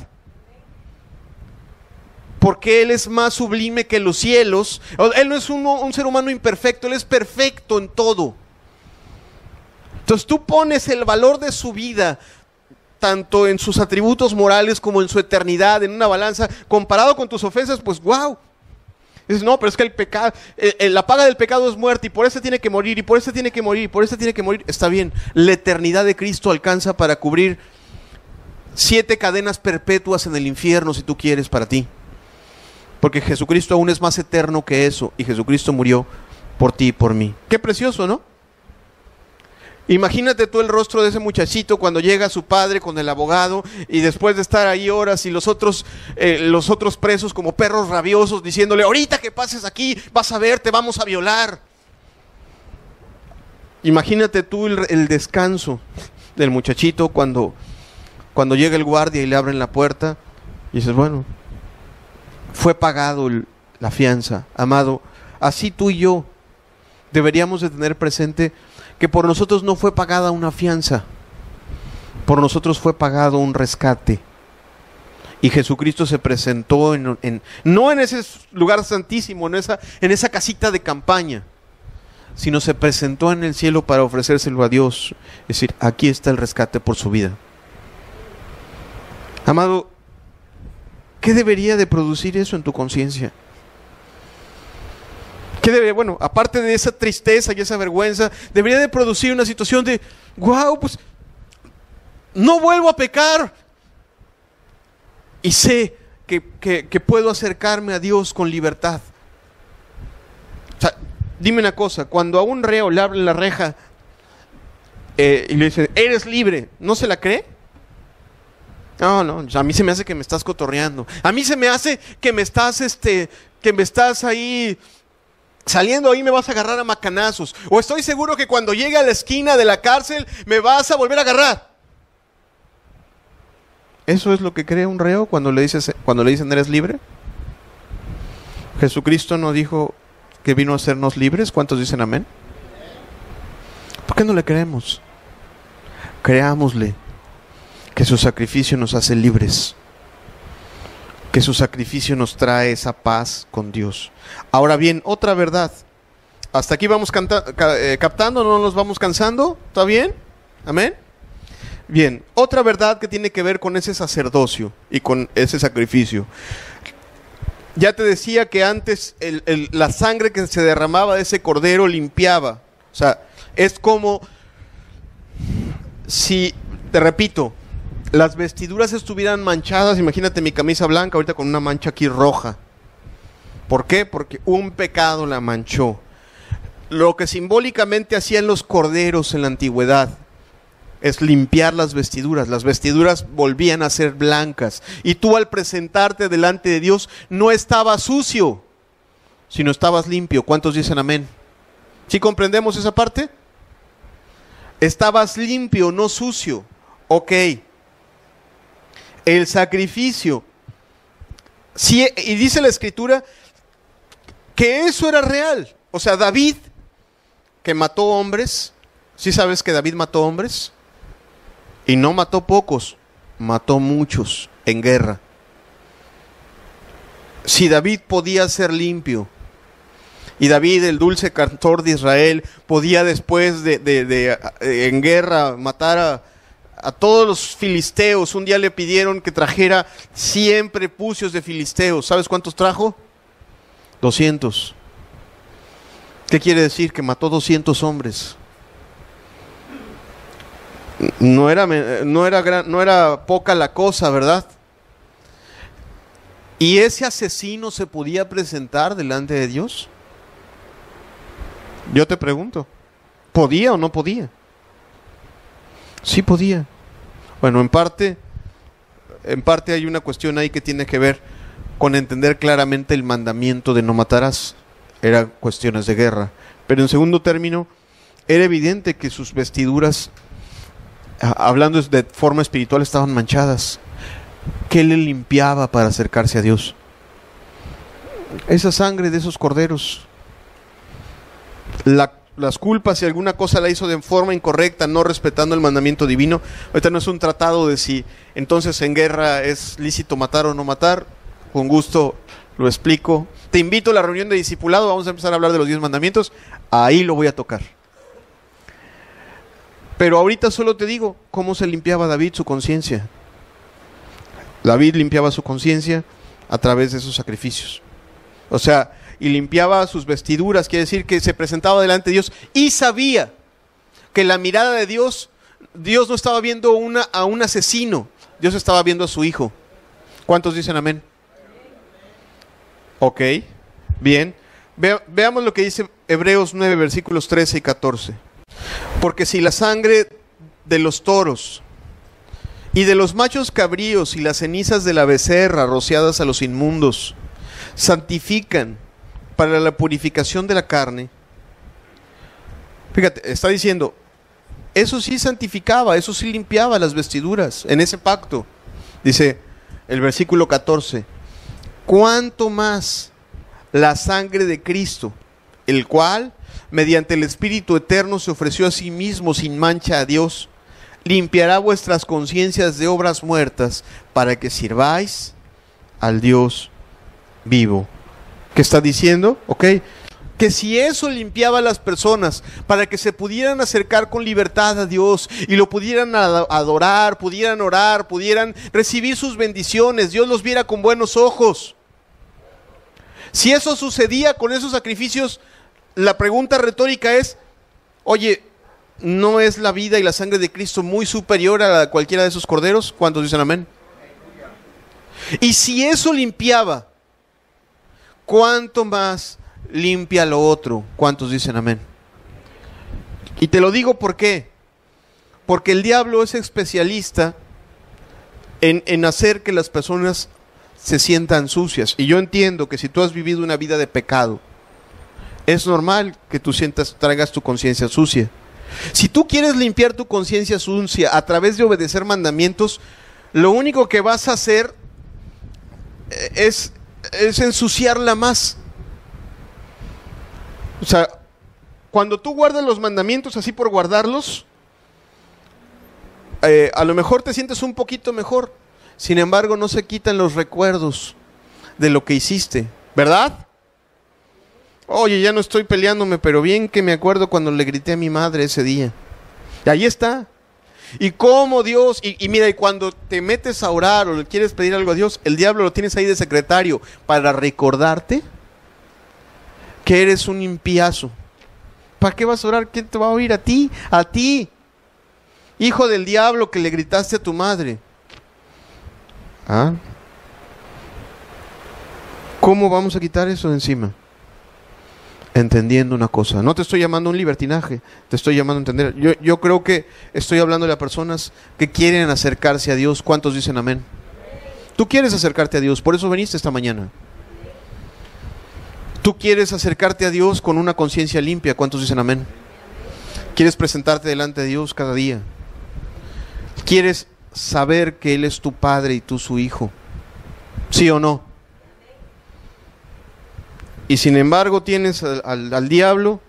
Porque Él es más sublime que los cielos. Él no es un ser humano imperfecto, Él es perfecto en todo. Entonces tú pones el valor de su vida, tanto en sus atributos morales como en su eternidad, en una balanza, comparado con tus ofensas, pues wow. Dices, no, pero es que el pecado, la paga del pecado es muerte, y por eso tiene que morir, y por eso tiene que morir, y por eso tiene que morir. Está bien, la eternidad de Cristo alcanza para cubrir 7 cadenas perpetuas en el infierno, si tú quieres, para ti. Porque Jesucristo aún es más eterno que eso, y Jesucristo murió por ti y por mí. Qué precioso, ¿no? Imagínate tú el rostro de ese muchachito cuando llega su padre con el abogado, y después de estar ahí horas, y los otros presos como perros rabiosos diciéndole, ahorita que pases aquí vas a ver, te vamos a violar. Imagínate tú el descanso del muchachito cuando llega el guardia y le abren la puerta y dices, bueno, fue pagado la fianza. Amado, así tú y yo deberíamos de tener presente que por nosotros no fue pagada una fianza, por nosotros fue pagado un rescate. Y Jesucristo se presentó no en ese lugar santísimo, en esa casita de campaña, sino se presentó en el cielo para ofrecérselo a Dios. Es decir, aquí está el rescate por su vida. Amado, ¿qué debería de producir eso en tu conciencia? ¿Qué debería? Bueno, aparte de esa tristeza y esa vergüenza, debería de producir una situación de, wow, pues no vuelvo a pecar. Y sé que puedo acercarme a Dios con libertad. O sea, dime una cosa, cuando a un reo le abren la reja y le dicen, eres libre, ¿no se la cree? No, a mí se me hace que me estás cotorreando. A mí se me hace que me estás ahí saliendo ahí, me vas a agarrar a macanazos. O estoy seguro que cuando llegue a la esquina de la cárcel me vas a volver a agarrar. ¿Eso es lo que cree un reo cuando le dicen eres libre? Jesucristo no dijo que vino a hacernos libres. ¿Cuántos dicen amén? ¿Por qué no le creemos? Creámosle que su sacrificio nos hace libres, que su sacrificio nos trae esa paz con Dios. Ahora bien, otra verdad. Hasta aquí vamos captando, no nos vamos cansando. ¿Está bien? ¿Amén? Bien, otra verdad que tiene que ver con ese sacerdocio y con ese sacrificio. Ya te decía que antes la sangre que se derramaba de ese cordero limpiaba. O sea, es como si, te repito, las vestiduras estuvieran manchadas. Imagínate mi camisa blanca ahorita con una mancha aquí roja. ¿Por qué? Porque un pecado la manchó. Lo que simbólicamente hacían los corderos en la antigüedad es limpiar las vestiduras. Las vestiduras volvían a ser blancas. Y tú al presentarte delante de Dios no estabas sucio, sino estabas limpio. ¿Cuántos dicen amén? ¿Sí comprendemos esa parte? Estabas limpio, no sucio. Ok. El sacrificio. Sí, y dice la Escritura que eso era real. O sea, David, que mató hombres, ¿Sí sabes que David mató hombres? Y no mató pocos, mató muchos en guerra. Si David podía ser limpio, y David, el dulce cantor de Israel, podía después en guerra matar a todos los filisteos. Un día le pidieron que trajera 100 prepucios de filisteos. ¿Sabes cuántos trajo? 200. ¿Qué quiere decir? Que mató 200 hombres. No era poca la cosa, ¿verdad? ¿Y ese asesino se podía presentar delante de Dios? Yo te pregunto, ¿podía o no podía? Sí podía. Bueno, en parte hay una cuestión ahí que tiene que ver con entender claramente el mandamiento de no matarás. Eran cuestiones de guerra. Pero en segundo término, era evidente que sus vestiduras, hablando de forma espiritual, estaban manchadas. ¿Qué le limpiaba para acercarse a Dios? Esa sangre de esos corderos. Las culpas, si alguna cosa la hizo de forma incorrecta, no respetando el mandamiento divino. Ahorita no es un tratado de si entonces en guerra es lícito matar o no matar. Con gusto lo explico. Te invito a la reunión de discipulado, vamos a empezar a hablar de los 10 mandamientos. Ahí lo voy a tocar. Pero ahorita solo te digo cómo se limpiaba David su conciencia. David limpiaba su conciencia a través de esos sacrificios. O sea, y limpiaba sus vestiduras, quiere decir que se presentaba delante de Dios y sabía que la mirada de Dios no estaba viendo a un asesino, Dios estaba viendo a su hijo. ¿Cuántos dicen amén? Ok, bien. Veamos lo que dice Hebreos 9, versículos 13 y 14. Porque si la sangre de los toros y de los machos cabríos y las cenizas de la becerra rociadas a los inmundos santifican para la purificación de la carne, fíjate, está diciendo, eso sí santificaba, eso sí limpiaba las vestiduras en ese pacto. Dice el versículo 14, cuánto más la sangre de Cristo, el cual mediante el Espíritu eterno se ofreció a sí mismo sin mancha a Dios, limpiará vuestras conciencias de obras muertas para que sirváis al Dios vivo. ¿Qué está diciendo? Ok, que si eso limpiaba a las personas para que se pudieran acercar con libertad a Dios y lo pudieran adorar, pudieran orar, pudieran recibir sus bendiciones, Dios los viera con buenos ojos. Si eso sucedía con esos sacrificios, la pregunta retórica es, oye, ¿no es la vida y la sangre de Cristo muy superior a la de cualquiera de esos corderos? ¿Cuántos dicen amén? Y si eso limpiaba, ¿cuánto más limpia lo otro? ¿Cuántos dicen amén? Y te lo digo ¿por qué? Porque el diablo es especialista en hacer que las personas se sientan sucias. Y yo entiendo que si tú has vivido una vida de pecado, es normal que tú traigas tu conciencia sucia. Si tú quieres limpiar tu conciencia sucia a través de obedecer mandamientos, lo único que vas a hacer es ensuciarla más. O sea, cuando tú guardas los mandamientos así por guardarlos, a lo mejor te sientes un poquito mejor. Sin embargo, no se quitan los recuerdos de lo que hiciste, ¿verdad? Oye, ya no estoy peleándome, pero bien que me acuerdo cuando le grité a mi madre ese día. Y ahí está. Y cómo Dios, y mira, y cuando te metes a orar o le quieres pedir algo a Dios, el diablo lo tienes ahí de secretario para recordarte que eres un impiazo. ¿Para qué vas a orar? ¿Quién te va a oír? A ti, hijo del diablo que le gritaste a tu madre. ¿Ah? ¿Cómo vamos a quitar eso de encima? Entendiendo una cosa. No te estoy llamando a un libertinaje, te estoy llamando a entender. Yo creo que estoy hablándole a personas que quieren acercarse a Dios. ¿Cuántos dicen amén? Tú quieres acercarte a Dios, por eso viniste esta mañana. Tú quieres acercarte a Dios con una conciencia limpia. ¿Cuántos dicen amén? Quieres presentarte delante de Dios cada día. Quieres saber que Él es tu Padre y tú su Hijo. ¿Sí o no? Y sin embargo tienes al diablo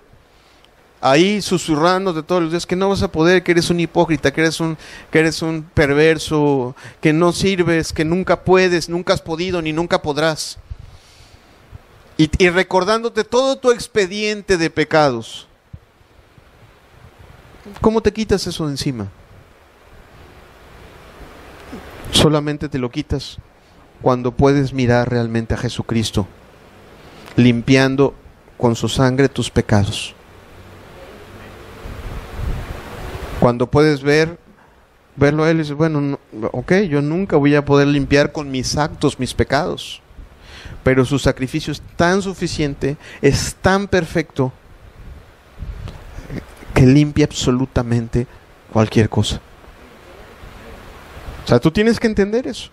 ahí susurrándote todos los días que no vas a poder, que eres un hipócrita, que eres un perverso, que no sirves, que nunca puedes, nunca has podido ni nunca podrás. Y recordándote todo tu expediente de pecados. ¿Cómo te quitas eso de encima? Solamente te lo quitas cuando puedes mirar realmente a Jesucristo, limpiando con su sangre tus pecados. Cuando puedes verlo a Él y dices, bueno, no, ok, yo nunca voy a poder limpiar con mis actos mis pecados, pero su sacrificio es tan suficiente, es tan perfecto, que limpia absolutamente cualquier cosa. O sea, tú tienes que entender eso.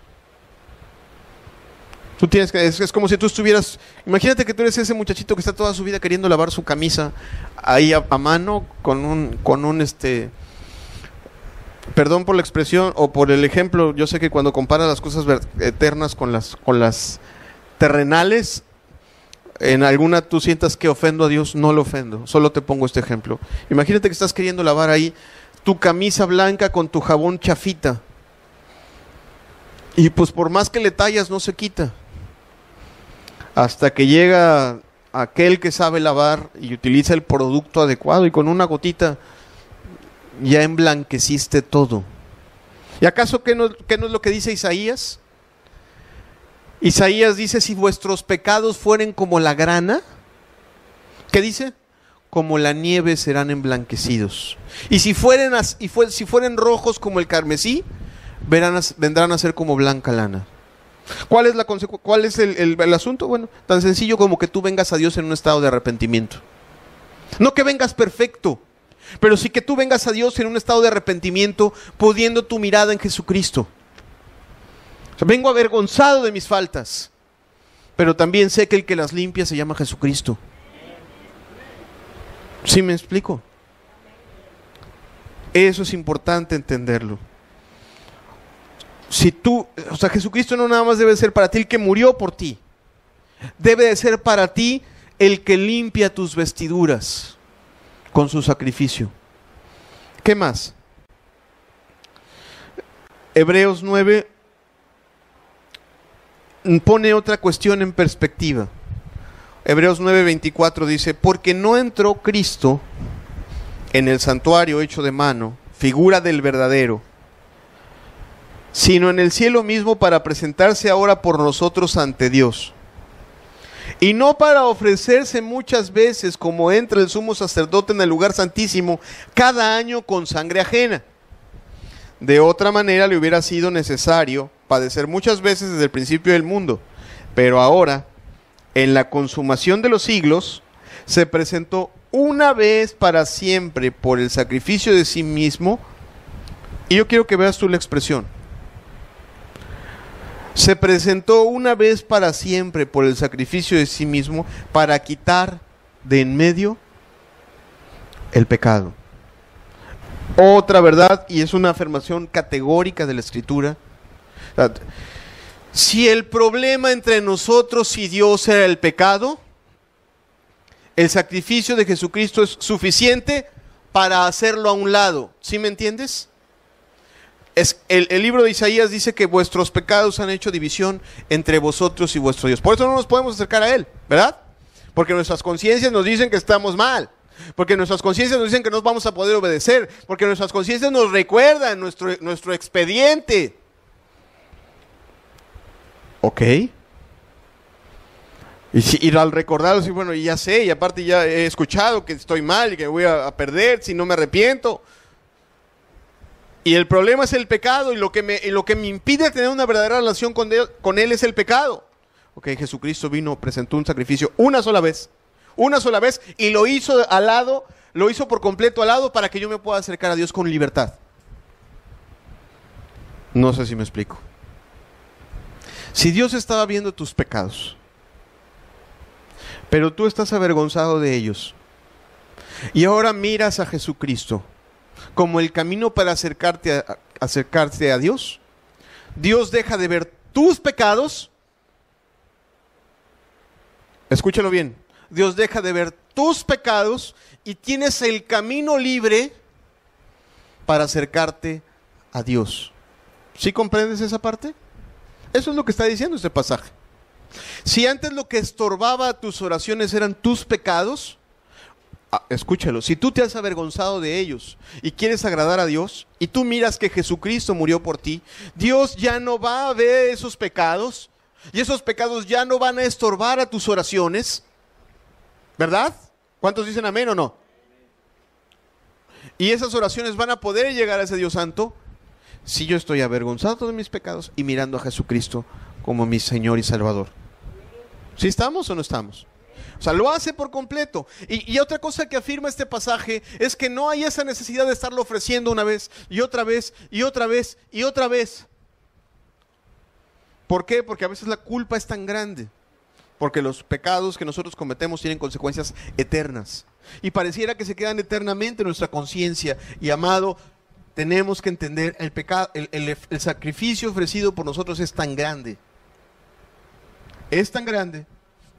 Tú tienes que, es como si tú estuvieras, imagínate que tú eres ese muchachito que está toda su vida queriendo lavar su camisa ahí a mano con un perdón por la expresión o por el ejemplo, yo sé que cuando comparas las cosas eternas con las terrenales, en alguna tú sientas que ofendo a Dios. No lo ofendo, solo te pongo este ejemplo. Imagínate que estás queriendo lavar ahí tu camisa blanca con tu jabón chafita, y pues por más que le tallas no se quita, hasta que llega aquel que sabe lavar y utiliza el producto adecuado, y con una gotita ya emblanqueciste todo. ¿Y acaso qué no es lo que dice Isaías? Isaías dice, si vuestros pecados fueren como la grana, ¿qué dice? Como la nieve serán emblanquecidos. Y si fueren rojos como el carmesí, vendrán a ser como blanca lana. ¿Cuál es el asunto? Bueno, tan sencillo como que tú vengas a Dios en un estado de arrepentimiento. No que vengas perfecto, pero sí que tú vengas a Dios en un estado de arrepentimiento, poniendo tu mirada en Jesucristo. O sea, vengo avergonzado de mis faltas, pero también sé que el que las limpia se llama Jesucristo. ¿Sí me explico? Eso es importante entenderlo. O sea, Jesucristo no nada más debe ser para ti el que murió por ti, debe de ser para ti el que limpia tus vestiduras con su sacrificio. ¿Qué más? Hebreos 9 pone otra cuestión en perspectiva. Hebreos 9:24 dice, porque no entró Cristo en el santuario hecho de mano, figura del verdadero, sino en el cielo mismo para presentarse ahora por nosotros ante Dios. Y no para ofrecerse muchas veces como entra el sumo sacerdote en el lugar santísimo cada año con sangre ajena. De otra manera le hubiera sido necesario padecer muchas veces desde el principio del mundo. Pero ahora, en la consumación de los siglos, se presentó una vez para siempre por el sacrificio de sí mismo. Y yo quiero que veas tú la expresión. Se presentó una vez para siempre por el sacrificio de sí mismo para quitar de en medio el pecado. Otra verdad, y es una afirmación categórica de la Escritura. Si el problema entre nosotros y Dios era el pecado, el sacrificio de Jesucristo es suficiente para hacerlo a un lado. ¿Sí me entiendes? El libro de Isaías dice que vuestros pecados han hecho división entre vosotros y vuestro Dios. Por eso no nos podemos acercar a Él, ¿verdad? Porque nuestras conciencias nos dicen que estamos mal. Porque nuestras conciencias nos dicen que no vamos a poder obedecer. Porque nuestras conciencias nos recuerdan nuestro expediente. ¿Ok? Y al recordarlo, sí, bueno, y ya sé, y aparte ya he escuchado que estoy mal y que voy a perder si no me arrepiento. Y el problema es el pecado, y lo que me impide tener una verdadera relación con Él es el pecado. Ok, Jesucristo vino, presentó un sacrificio una sola vez, y lo hizo al lado, lo hizo por completo al lado para que yo me pueda acercar a Dios con libertad. No sé si me explico. Si Dios estaba viendo tus pecados, pero tú estás avergonzado de ellos, y ahora miras a Jesucristo como el camino para acercarte a Dios, Dios deja de ver tus pecados. Escúchalo bien. Dios deja de ver tus pecados y tienes el camino libre para acercarte a Dios. ¿Sí comprendes esa parte? Eso es lo que está diciendo este pasaje. Si antes lo que estorbaba tus oraciones eran tus pecados, escúchalo, si tú te has avergonzado de ellos y quieres agradar a Dios, y tú miras que Jesucristo murió por ti, Dios ya no va a ver esos pecados, y esos pecados ya no van a estorbar a tus oraciones, ¿verdad? ¿Cuántos dicen amén o no? Y esas oraciones van a poder llegar a ese Dios santo si yo estoy avergonzado de mis pecados y mirando a Jesucristo como mi Señor y Salvador. ¿Sí estamos o no estamos? O sea, lo hace por completo. Y otra cosa que afirma este pasaje es que no hay esa necesidad de estarlo ofreciendo una vez y otra vez y otra vez y otra vez. ¿Por qué? Porque a veces la culpa es tan grande. Porque los pecados que nosotros cometemos tienen consecuencias eternas. Y pareciera que se quedan eternamente en nuestra conciencia. Y amado, tenemos que entender el pecado, el sacrificio ofrecido por nosotros es tan grande. Es tan grande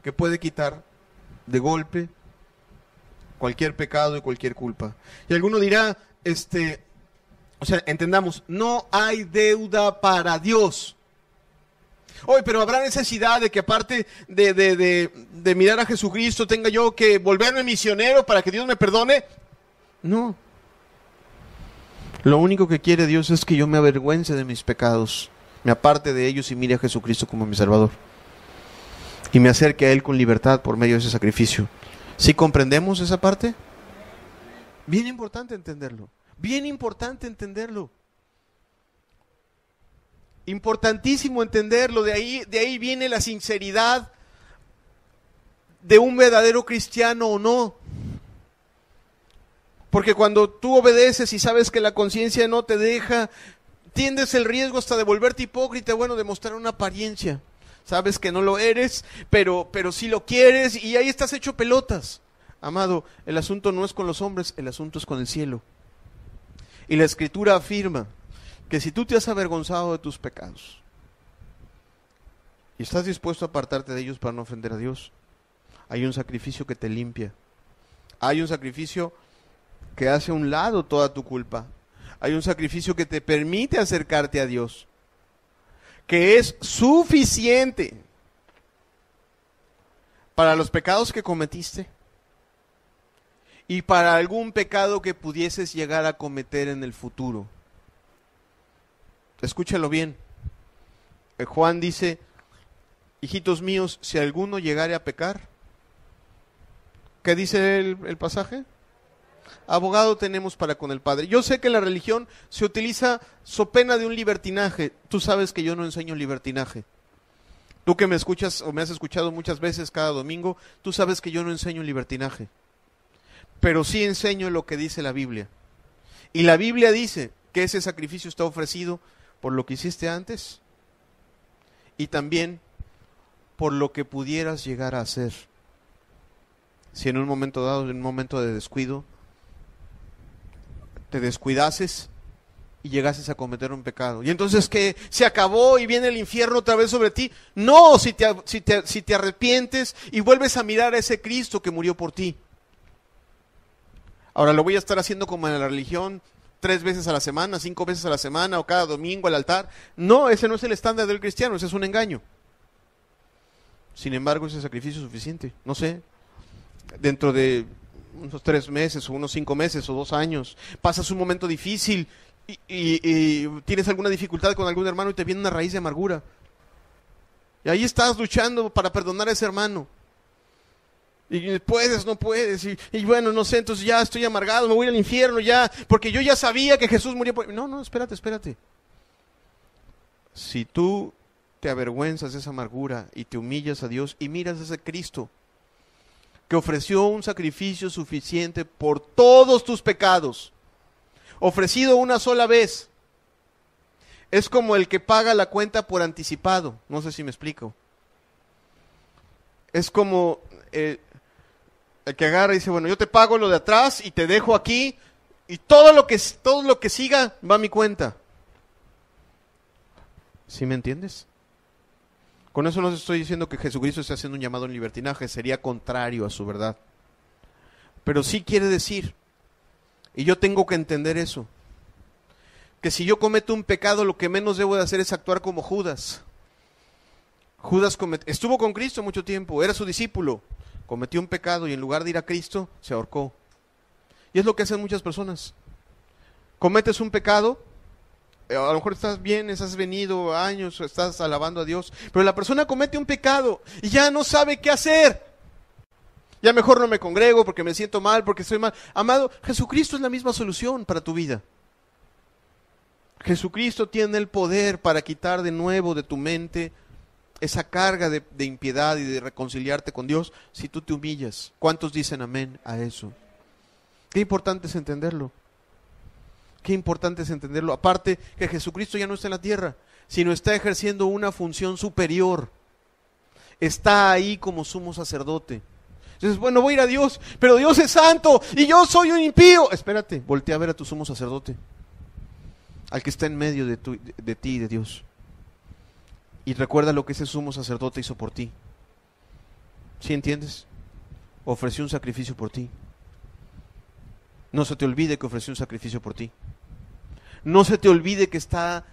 que puede quitar de golpe cualquier pecado y cualquier culpa. Y alguno dirá, o sea, entendamos, no hay deuda para Dios. Oye, pero habrá necesidad de que aparte de mirar a Jesucristo tenga yo que volverme misionero para que Dios me perdone. No. Lo único que quiere Dios es que yo me avergüence de mis pecados, me aparte de ellos y mire a Jesucristo como mi Salvador. Y me acerque a Él con libertad por medio de ese sacrificio. ¿Sí comprendemos esa parte? Bien importante entenderlo. Bien importante entenderlo. Importantísimo entenderlo. De ahí viene la sinceridad de un verdadero cristiano o no. Porque cuando tú obedeces y sabes que la conciencia no te deja, tiendes el riesgo hasta de volverte hipócrita, bueno, de mostrar una apariencia. Sabes que no lo eres, pero sí lo quieres y ahí estás hecho pelotas. Amado, el asunto no es con los hombres, el asunto es con el cielo. Y la Escritura afirma que si tú te has avergonzado de tus pecados y estás dispuesto a apartarte de ellos para no ofender a Dios, hay un sacrificio que te limpia. Hay un sacrificio que hace a un lado toda tu culpa. Hay un sacrificio que te permite acercarte a Dios, que es suficiente para los pecados que cometiste y para algún pecado que pudieses llegar a cometer en el futuro. Escúchalo bien. Juan dice, hijitos míos, si alguno llegare a pecar, ¿qué dice el pasaje? Abogado tenemos para con el Padre. Yo sé que la religión se utiliza so pena de un libertinaje. Tú sabes que yo no enseño libertinaje. Tú que me escuchas o me has escuchado muchas veces cada domingo, tú sabes que yo no enseño libertinaje. Pero sí enseño lo que dice la Biblia. Y la Biblia dice que ese sacrificio está ofrecido por lo que hiciste antes y también por lo que pudieras llegar a hacer. Si en un momento dado, en un momento de descuido, te descuidases y llegases a cometer un pecado. Y entonces, ¿qué? ¿Se acabó y viene el infierno otra vez sobre ti? No, si te arrepientes y vuelves a mirar a ese Cristo que murió por ti. Ahora lo voy a estar haciendo como en la religión, 3 veces a la semana, 5 veces a la semana o cada domingo al altar. No, ese no es el estándar del cristiano, ese es un engaño. Sin embargo, ese sacrificio es suficiente. No sé, dentro de unos 3 meses o unos 5 meses o 2 años, pasas un momento difícil y tienes alguna dificultad con algún hermano y te viene una raíz de amargura. Y ahí estás luchando para perdonar a ese hermano. Y puedes, no puedes, y bueno, no sé, entonces ya estoy amargado, me voy al infierno ya, porque yo ya sabía que Jesús murió por... No, espérate. Si tú te avergüenzas de esa amargura y te humillas a Dios y miras a ese Cristo que ofreció un sacrificio suficiente por todos tus pecados, ofrecido una sola vez, es como el que paga la cuenta por anticipado, no sé si me explico. Es como... el que agarra y dice, bueno, yo te pago lo de atrás y te dejo aquí y todo lo que siga va a mi cuenta. ¿Sí me entiendes? Con eso no estoy diciendo que Jesucristo esté haciendo un llamado en libertinaje, sería contrario a su verdad. Pero sí quiere decir, y yo tengo que entender eso, que si yo cometo un pecado, lo que menos debo de hacer es actuar como Judas. Judas estuvo con Cristo mucho tiempo, era su discípulo, cometió un pecado y en lugar de ir a Cristo, se ahorcó. Y es lo que hacen muchas personas. Cometes un pecado, a lo mejor estás bien, has venido años, estás alabando a Dios, pero la persona comete un pecado y ya no sabe qué hacer. Ya mejor no me congrego porque me siento mal, porque estoy mal. Amado, Jesucristo es la misma solución para tu vida. Jesucristo tiene el poder para quitar de nuevo de tu mente esa carga de impiedad y de reconciliarte con Dios si tú te humillas. ¿Cuántos dicen amén a eso? Qué importante es entenderlo. Qué importante es entenderlo. Aparte que Jesucristo ya no está en la tierra, sino está ejerciendo una función superior. Está ahí como sumo sacerdote. Entonces, bueno, voy a ir a Dios, pero Dios es santo y yo soy un impío. Espérate, voltea a ver a tu sumo sacerdote, al que está en medio de ti y de Dios. Y recuerda lo que ese sumo sacerdote hizo por ti. ¿Sí entiendes? Ofreció un sacrificio por ti. No se te olvide que ofreció un sacrificio por ti. No se te olvide que está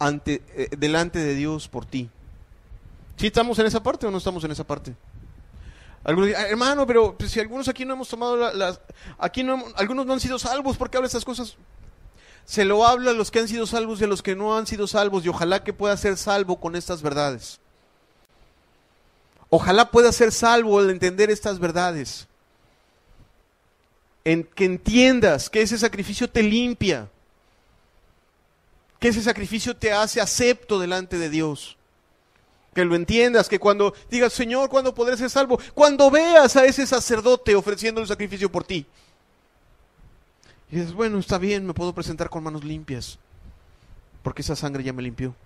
delante de Dios por ti. ¿Sí estamos en esa parte o no estamos en esa parte? Algunos dicen, hermano, pero si algunos aquí no hemos tomado algunos no han sido salvos, ¿por qué habla estas cosas? Se lo habla a los que han sido salvos y a los que no han sido salvos, y ojalá que pueda ser salvo con estas verdades. Ojalá pueda ser salvo al entender estas verdades. Que entiendas que ese sacrificio te limpia, que ese sacrificio te hace acepto delante de Dios. Que lo entiendas, que cuando digas, Señor, ¿cuándo podré ser salvo? Cuando veas a ese sacerdote ofreciendo el sacrificio por ti. Y dices, bueno, está bien, me puedo presentar con manos limpias, porque esa sangre ya me limpió.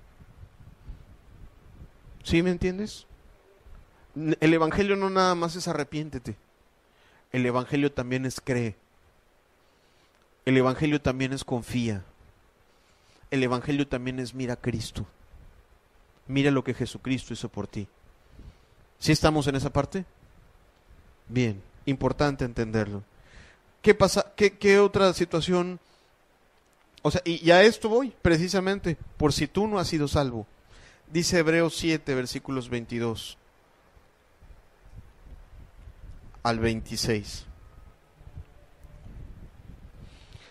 ¿Sí me entiendes? El evangelio no nada más es arrepiéntete. El evangelio también es cree. El evangelio también es confía. El evangelio también es mira a Cristo. Mira lo que Jesucristo hizo por ti. ¿Sí estamos en esa parte? Bien, importante entenderlo. ¿Qué pasa? ¿Qué otra situación? O sea, y a esto voy, precisamente, por si tú no has sido salvo. Dice Hebreos 7, versículos 22 al 26.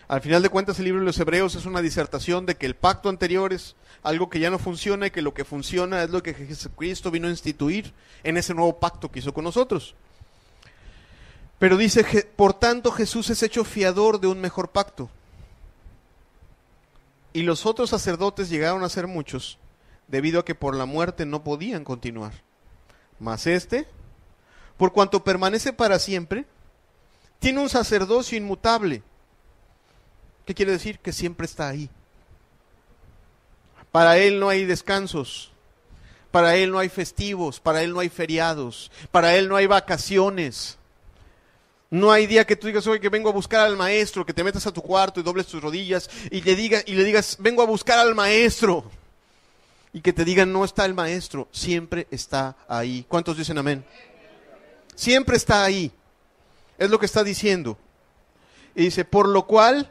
Al final de cuentas, el libro de los Hebreos es una disertación de que el pacto anterior es algo que ya no funciona y que lo que funciona es lo que Jesucristo vino a instituir en ese nuevo pacto que hizo con nosotros. Pero dice, por tanto Jesús es hecho fiador de un mejor pacto. Y los otros sacerdotes llegaron a ser muchos, debido a que por la muerte no podían continuar. Mas este, por cuanto permanece para siempre, tiene un sacerdocio inmutable. ¿Qué quiere decir? Que siempre está ahí. Para él no hay descansos, para él no hay festivos, para él no hay feriados, para él no hay vacaciones. No hay día que tú digas, oye, que vengo a buscar al maestro, que te metas a tu cuarto y dobles tus rodillas y le digas, vengo a buscar al maestro. Y que te digan, no está el maestro, siempre está ahí. ¿Cuántos dicen amén? Siempre está ahí. Es lo que está diciendo. Y dice, por lo cual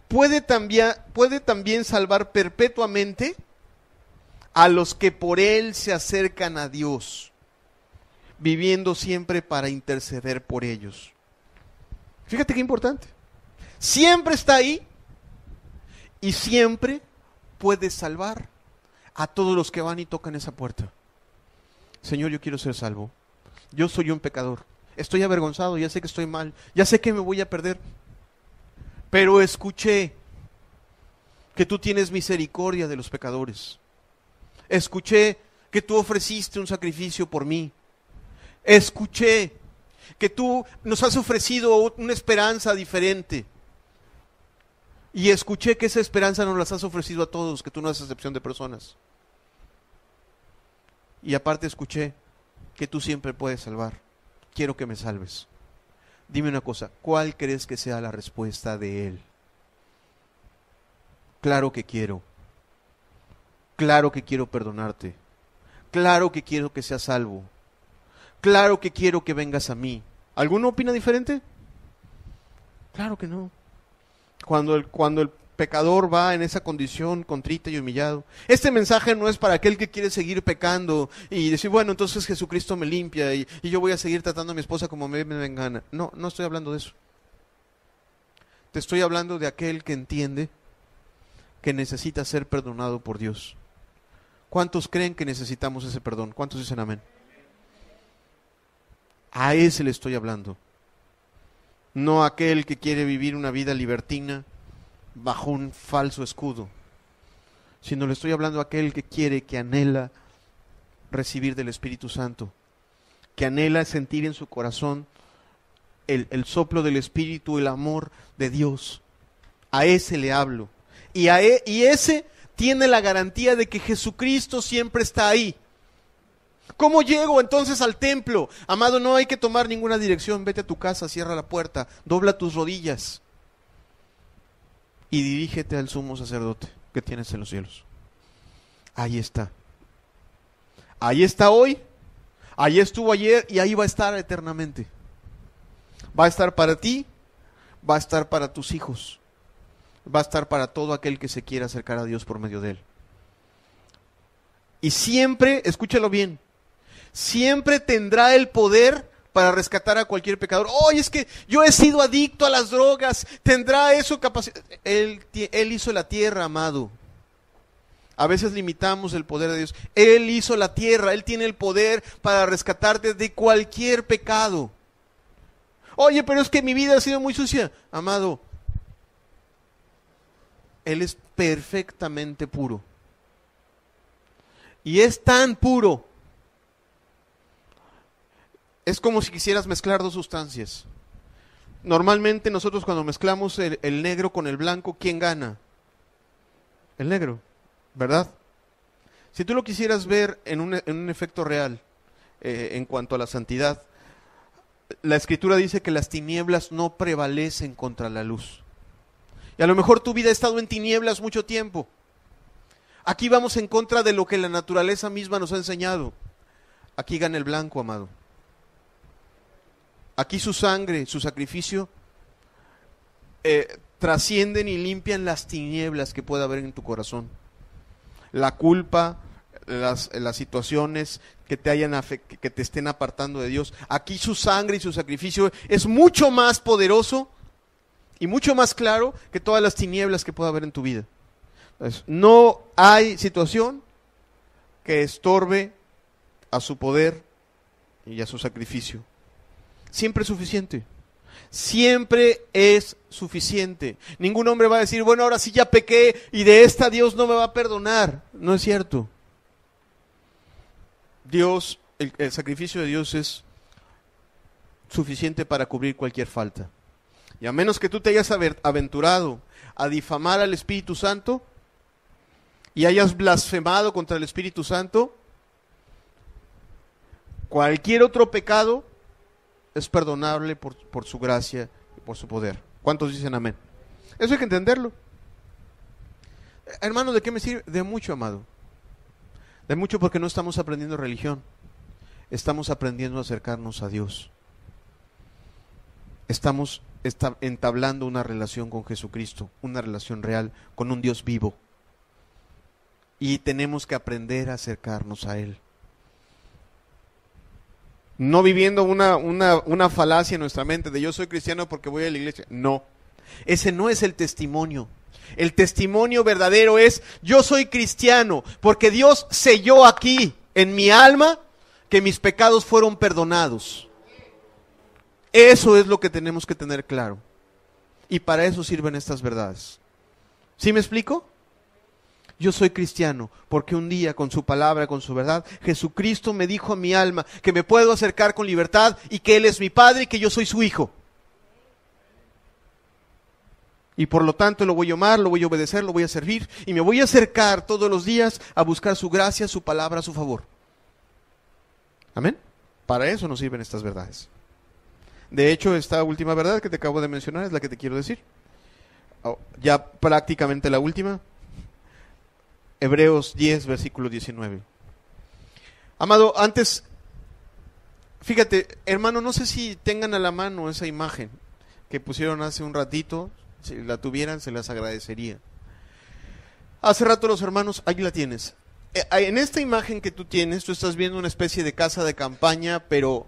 puede también salvar perpetuamente a los que por él se acercan a Dios, viviendo siempre para interceder por ellos. Fíjate qué importante. Siempre está ahí y siempre puede salvar a todos los que van y tocan esa puerta. Señor, yo quiero ser salvo. Yo soy un pecador. Estoy avergonzado, ya sé que estoy mal, ya sé que me voy a perder. Pero escuché que tú tienes misericordia de los pecadores. Escuché que tú ofreciste un sacrificio por mí. Escuché que tú nos has ofrecido una esperanza diferente. Y escuché que esa esperanza nos la has ofrecido a todos, que tú no haces excepción de personas. Y aparte escuché que tú siempre puedes salvar. Quiero que me salves. Dime una cosa, ¿cuál crees que sea la respuesta de él? Claro que quiero. Claro que quiero perdonarte. Claro que quiero que seas salvo. Claro que quiero que vengas a mí. ¿Alguno opina diferente? Claro que no. Cuando el pecador va en esa condición contrita y humillado. Este mensaje no es para aquel que quiere seguir pecando y decir, bueno, entonces Jesucristo me limpia y yo voy a seguir tratando a mi esposa como me den gana. No, no estoy hablando de eso. Te estoy hablando de aquel que entiende que necesita ser perdonado por Dios. ¿Cuántos creen que necesitamos ese perdón? ¿Cuántos dicen amén? A ese le estoy hablando. No a aquel que quiere vivir una vida libertina bajo un falso escudo, sino le estoy hablando a aquel que quiere, que anhela recibir del Espíritu Santo, que anhela sentir en su corazón el soplo del Espíritu, el amor de Dios. A ese le hablo. Y ese tiene la garantía de que Jesucristo siempre está ahí. ¿Cómo llego entonces al templo? Amado, no hay que tomar ninguna dirección. Vete a tu casa, cierra la puerta, dobla tus rodillas y dirígete al sumo sacerdote que tienes en los cielos. Ahí está. Ahí está hoy, ahí estuvo ayer y ahí va a estar eternamente. Va a estar para ti, va a estar para tus hijos, va a estar para todo aquel que se quiera acercar a Dios por medio de él. Y siempre, escúchalo bien, siempre tendrá el poder para rescatar a cualquier pecador. Oye, es que yo he sido adicto a las drogas. Tendrá eso capacidad. Él hizo la tierra, amado. A veces limitamos el poder de Dios. Él hizo la tierra. Él tiene el poder para rescatarte de cualquier pecado. Oye, pero es que mi vida ha sido muy sucia. Amado, Él es perfectamente puro. Y es tan puro. Es como si quisieras mezclar dos sustancias. Normalmente nosotros cuando mezclamos el negro con el blanco, ¿quién gana? El negro, ¿verdad? Si tú lo quisieras ver en un efecto real, en cuanto a la santidad, la Escritura dice que las tinieblas no prevalecen contra la luz. Y a lo mejor tu vida ha estado en tinieblas mucho tiempo. Aquí vamos en contra de lo que la naturaleza misma nos ha enseñado. Aquí gana el blanco, amado. Aquí su sangre, su sacrificio, trascienden y limpian las tinieblas que pueda haber en tu corazón. La culpa, las situaciones que que te estén apartando de Dios. Aquí su sangre y su sacrificio es mucho más poderoso y mucho más claro que todas las tinieblas que pueda haber en tu vida. Entonces, no hay situación que estorbe a su poder y a su sacrificio. Siempre es suficiente. Siempre es suficiente. Ningún hombre va a decir, bueno, ahora sí ya pequé y de esta Dios no me va a perdonar. No es cierto. Dios, el sacrificio de Dios es suficiente para cubrir cualquier falta. Y a menos que tú te hayas aventurado a difamar al Espíritu Santo y hayas blasfemado contra el Espíritu Santo, cualquier otro pecado es perdonable por su gracia y por su poder. ¿Cuántos dicen amén? Eso hay que entenderlo. Hermano, ¿de qué me sirve? De mucho, amado. De mucho, porque no estamos aprendiendo religión. Estamos aprendiendo a acercarnos a Dios. Estamos entablando una relación con Jesucristo, una relación real con un Dios vivo. Y tenemos que aprender a acercarnos a Él. No viviendo una falacia en nuestra mente de yo soy cristiano porque voy a la iglesia. No, ese no es el testimonio. El testimonio verdadero es yo soy cristiano porque Dios selló aquí en mi alma que mis pecados fueron perdonados. Eso es lo que tenemos que tener claro. Y para eso sirven estas verdades. ¿Sí me explico? Yo soy cristiano porque un día con su palabra, con su verdad, Jesucristo me dijo a mi alma que me puedo acercar con libertad y que Él es mi Padre y que yo soy su Hijo. Y por lo tanto lo voy a amar, lo voy a obedecer, lo voy a servir y me voy a acercar todos los días a buscar su gracia, su palabra, su favor. ¿Amén? Para eso nos sirven estas verdades. De hecho, esta última verdad que te acabo de mencionar es la que te quiero decir. Ya prácticamente la última. Hebreos 10, versículo 19. Amado, antes, fíjate, hermano, no sé si tengan a la mano esa imagen. que pusieron hace un ratito, si la tuvieran, se las agradecería. Hace rato los hermanos, ahí la tienes. En esta imagen que tú tienes, tú estás viendo una especie de casa de campaña, pero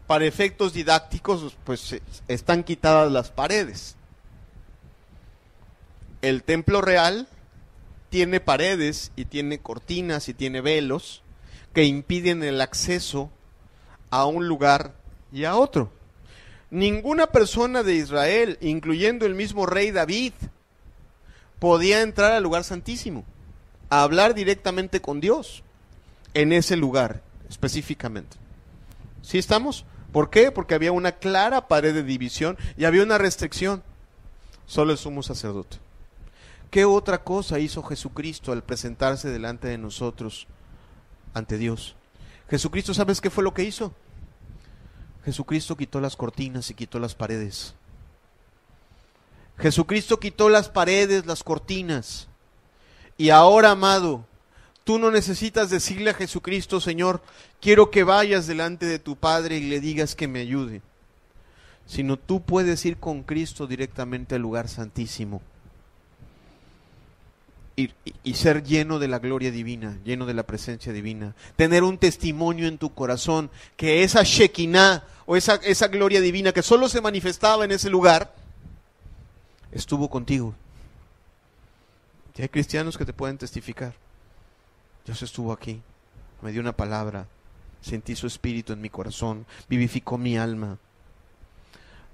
para efectos didácticos, pues están quitadas las paredes. El templo real tiene paredes y tiene cortinas y tiene velos que impiden el acceso a un lugar y a otro. Ninguna persona de Israel, incluyendo el mismo rey David, podía entrar al lugar santísimo, a hablar directamente con Dios en ese lugar específicamente. ¿Sí estamos? ¿Por qué? Porque había una clara pared de división y había una restricción. Solo el sumo sacerdote. ¿Qué otra cosa hizo Jesucristo al presentarse delante de nosotros ante Dios? Jesucristo, ¿sabes qué fue lo que hizo? Jesucristo quitó las cortinas y quitó las paredes. Jesucristo quitó las paredes, las cortinas. Y ahora, amado, tú no necesitas decirle a Jesucristo: Señor, quiero que vayas delante de tu Padre y le digas que me ayude. Sino tú puedes ir con Cristo directamente al lugar santísimo. Y ser lleno de la gloria divina, lleno de la presencia divina. Tener un testimonio en tu corazón que esa Shekinah o esa gloria divina que solo se manifestaba en ese lugar, estuvo contigo. Y hay cristianos que te pueden testificar: Dios estuvo aquí, me dio una palabra, sentí su espíritu en mi corazón, vivificó mi alma.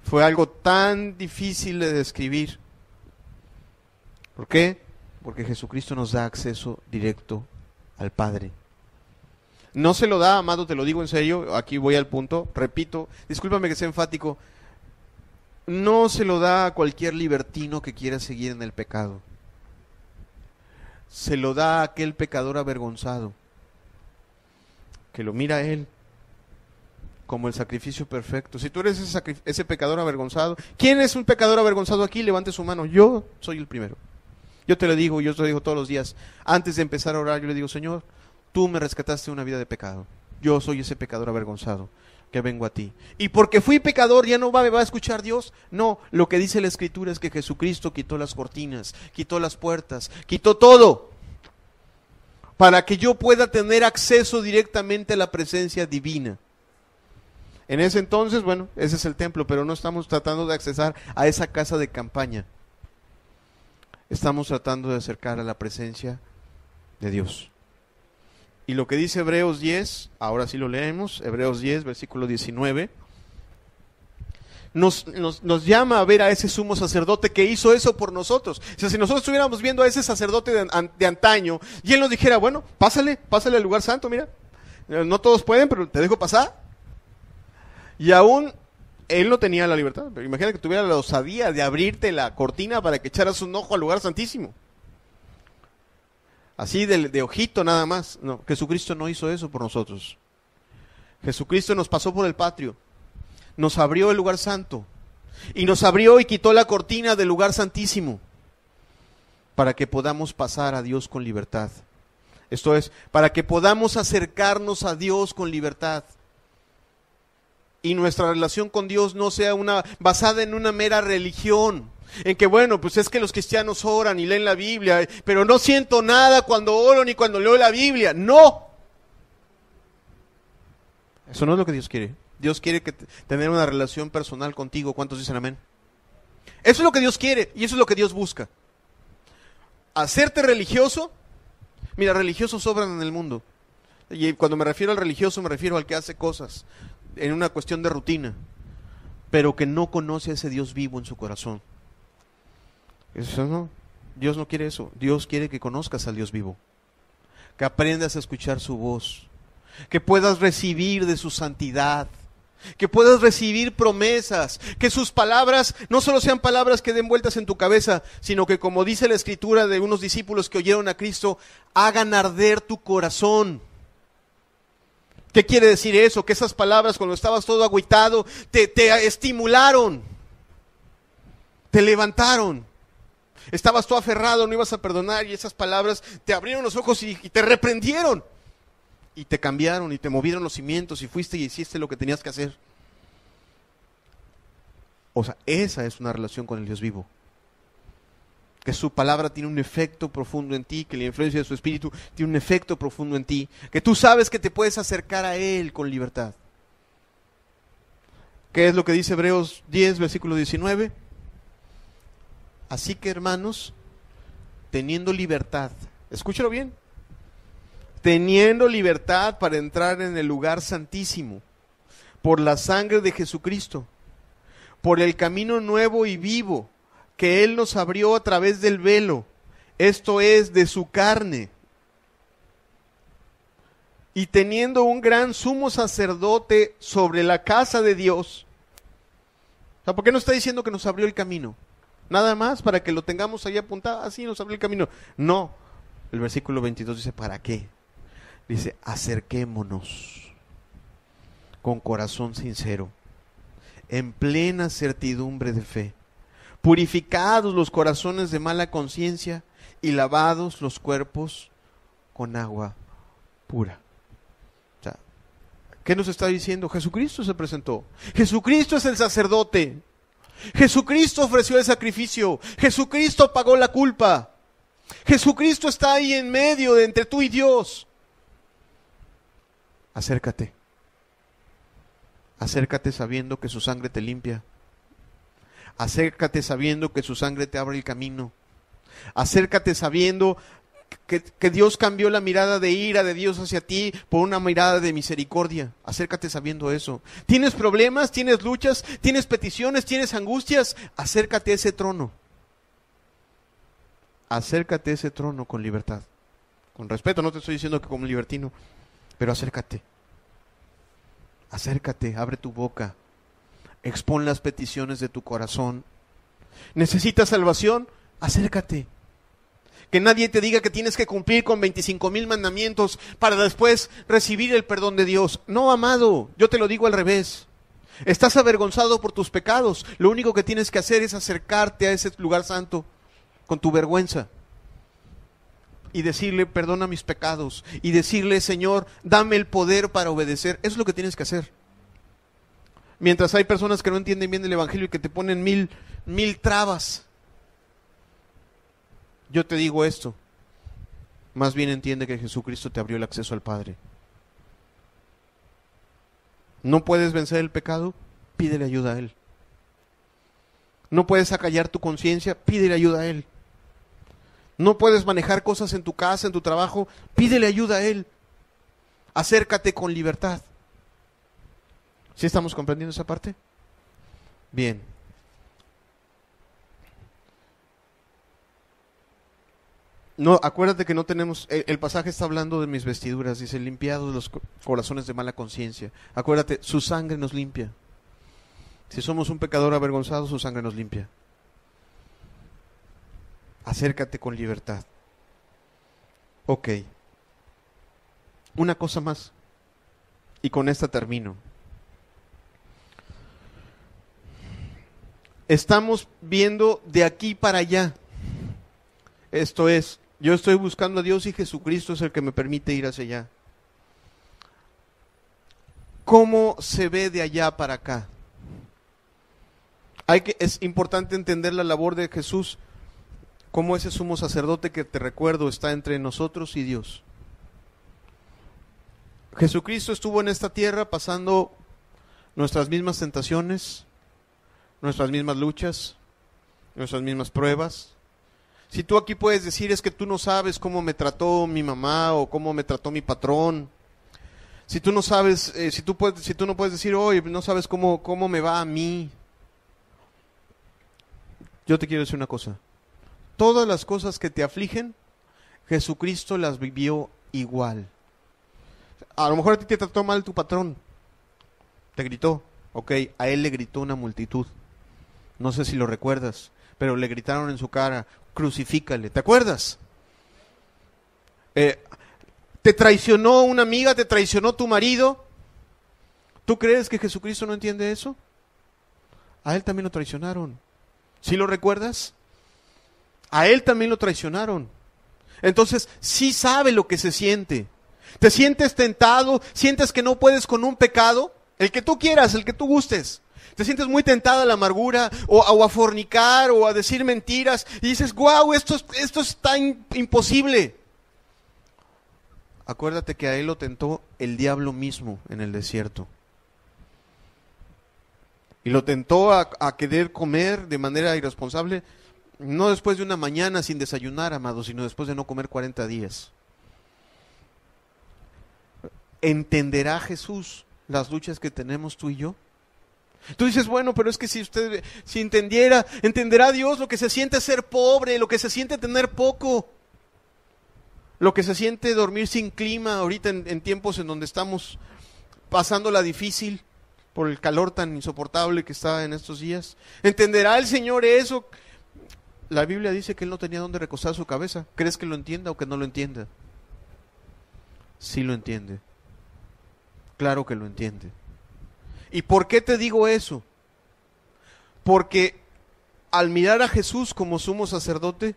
Fue algo tan difícil de describir. ¿Por qué? Porque Jesucristo nos da acceso directo al Padre. No se lo da, amado, te lo digo en serio, aquí voy al punto, repito, discúlpame que sea enfático, no se lo da a cualquier libertino que quiera seguir en el pecado. Se lo da a aquel pecador avergonzado, que lo mira a Él como el sacrificio perfecto. Si tú eres ese pecador avergonzado, ¿quién es un pecador avergonzado aquí? Levante su mano. Yo soy el primero. Yo te lo digo todos los días. Antes de empezar a orar, yo le digo: Señor, tú me rescataste de una vida de pecado. Yo soy ese pecador avergonzado que vengo a ti. Y porque fui pecador, ¿ya no me va a escuchar Dios? No, lo que dice la Escritura es que Jesucristo quitó las cortinas, quitó las puertas, quitó todo, para que yo pueda tener acceso directamente a la presencia divina. En ese entonces, bueno, ese es el templo, pero no estamos tratando de accesar a esa casa de campaña. Estamos tratando de acercar a la presencia de Dios. Y lo que dice Hebreos 10, ahora sí lo leemos, Hebreos 10, versículo 19, nos llama a ver a ese sumo sacerdote que hizo eso por nosotros. O sea, si nosotros estuviéramos viendo a ese sacerdote de antaño y él nos dijera: bueno, pásale al lugar santo, mira, no todos pueden, pero te dejo pasar. Y aún él no tenía la libertad, pero imagina que tuviera la osadía de abrirte la cortina para que echaras un ojo al lugar santísimo. Así de ojito nada más. No, Jesucristo no hizo eso por nosotros. Jesucristo nos pasó por el patio, nos abrió el lugar santo, y nos abrió y quitó la cortina del lugar santísimo, para que podamos pasar a Dios con libertad. Esto es, para que podamos acercarnos a Dios con libertad. Y nuestra relación con Dios no sea basada en una mera religión, en que bueno, pues es que los cristianos oran y leen la Biblia, pero no siento nada cuando oro ni cuando leo la Biblia. ¡No! Eso no es lo que Dios quiere. Dios quiere tener una relación personal contigo. ¿Cuántos dicen amén? Eso es lo que Dios quiere y eso es lo que Dios busca. Hacerte religioso. Mira, religiosos sobran en el mundo. Y cuando me refiero al religioso, me refiero al que hace cosas en una cuestión de rutina, pero que no conoce a ese Dios vivo en su corazón. Eso no, Dios no quiere eso. Dios quiere que conozcas al Dios vivo, que aprendas a escuchar su voz, que puedas recibir de su santidad, que puedas recibir promesas, que sus palabras no solo sean palabras que den vueltas en tu cabeza, sino que, como dice la Escritura de unos discípulos que oyeron a Cristo, hagan arder tu corazón. ¿Qué quiere decir eso? Que esas palabras, cuando estabas todo agüitado, te estimularon, te levantaron. Estabas todo aferrado, no ibas a perdonar, y esas palabras te abrieron los ojos y te reprendieron. Y te cambiaron y te movieron los cimientos y fuiste y hiciste lo que tenías que hacer. O sea, esa es una relación con el Dios vivo. Que su palabra tiene un efecto profundo en ti, que la influencia de su espíritu tiene un efecto profundo en ti, que tú sabes que te puedes acercar a Él con libertad. ¿Qué es lo que dice Hebreos 10, versículo 19? Así que, hermanos, teniendo libertad, escúchalo bien, teniendo libertad para entrar en el lugar santísimo, por la sangre de Jesucristo, por el camino nuevo y vivo que Él nos abrió a través del velo, esto es, de su carne, y teniendo un gran sumo sacerdote sobre la casa de Dios. O sea, ¿por qué no está diciendo que nos abrió el camino? Nada más para que lo tengamos ahí apuntado, así nos abrió el camino. No, el versículo 22 dice, ¿para qué? Dice, acerquémonos con corazón sincero, en plena certidumbre de fe, purificados los corazones de mala conciencia y lavados los cuerpos con agua pura. O sea, ¿qué nos está diciendo? Jesucristo se presentó. Jesucristo es el sacerdote. Jesucristo ofreció el sacrificio. Jesucristo pagó la culpa. Jesucristo está ahí en medio de entre tú y Dios. Acércate. Acércate sabiendo que su sangre te limpia. Acércate sabiendo que su sangre te abre el camino. Acércate sabiendo que Dios cambió la mirada de ira de Dios hacia ti por una mirada de misericordia. Acércate sabiendo eso. ¿Tienes problemas? ¿Tienes luchas? ¿Tienes peticiones? ¿Tienes angustias? Acércate a ese trono. Acércate a ese trono con libertad. Con respeto, no te estoy diciendo que como un libertino, pero acércate. Acércate, abre tu boca. Expón las peticiones de tu corazón. ¿Necesitas salvación? Acércate. Que nadie te diga que tienes que cumplir con 25,000 mandamientos para después recibir el perdón de Dios. No, amado, yo te lo digo al revés. Estás avergonzado por tus pecados. Lo único que tienes que hacer es acercarte a ese lugar santo con tu vergüenza y decirle, perdona mis pecados, y decirle, Señor, dame el poder para obedecer. Eso es lo que tienes que hacer. Mientras hay personas que no entienden bien el evangelio y que te ponen mil trabas, yo te digo esto, más bien entiende que Jesucristo te abrió el acceso al Padre. ¿No puedes vencer el pecado? Pídele ayuda a Él. ¿No puedes acallar tu conciencia? Pídele ayuda a Él. ¿No puedes manejar cosas en tu casa, en tu trabajo? Pídele ayuda a Él. Acércate con libertad. ¿Sí estamos comprendiendo esa parte? Bien. No, acuérdate que no tenemos, el pasaje está hablando de mis vestiduras, dice, limpiados los corazones de mala conciencia. Acuérdate, su sangre nos limpia. Si somos un pecador avergonzado, su sangre nos limpia. Acércate con libertad. Ok. Una cosa más, y con esta termino. Estamos viendo de aquí para allá. Esto es, yo estoy buscando a Dios y Jesucristo es el que me permite ir hacia allá. ¿Cómo se ve de allá para acá? Es importante entender la labor de Jesús como ese sumo sacerdote que te recuerdo está entre nosotros y Dios. Jesucristo estuvo en esta tierra pasando nuestras mismas tentaciones, nuestras mismas luchas, nuestras mismas pruebas. Si tú aquí puedes decir, es que tú no sabes cómo me trató mi mamá o cómo me trató mi patrón. Si tú no sabes, si tú no puedes decir, oye, no sabes cómo me va a mí. Yo te quiero decir una cosa. Todas las cosas que te afligen, Jesucristo las vivió igual. A lo mejor a ti te trató mal tu patrón. Te gritó. Ok, a él le gritó una multitud. No sé si lo recuerdas, pero le gritaron en su cara, crucifícale. ¿Te acuerdas? Te traicionó una amiga, te traicionó tu marido. ¿Tú crees que Jesucristo no entiende eso? A él también lo traicionaron. ¿Sí lo recuerdas? A él también lo traicionaron. Entonces, sí sabe lo que se siente. ¿Te sientes tentado? ¿Sientes que no puedes con un pecado? El que tú quieras, el que tú gustes. Te sientes muy tentada a la amargura o a fornicar o a decir mentiras y dices, guau, esto es tan imposible. Acuérdate que a él lo tentó el diablo mismo en el desierto. Y lo tentó a querer comer de manera irresponsable, no después de una mañana sin desayunar, amado, sino después de no comer 40 días. ¿Entenderá Jesús las luchas que tenemos tú y yo? Tú dices, bueno, pero es que si entenderá Dios lo que se siente ser pobre, lo que se siente tener poco, lo que se siente dormir sin clima ahorita en tiempos en donde estamos pasándola difícil por el calor tan insoportable que está en estos días. ¿Entenderá el Señor eso? La Biblia dice que Él no tenía dónde recostar su cabeza. ¿Crees que lo entienda o que no lo entienda? Sí lo entiende. Claro que lo entiende. ¿Y por qué te digo eso? Porque al mirar a Jesús como sumo sacerdote,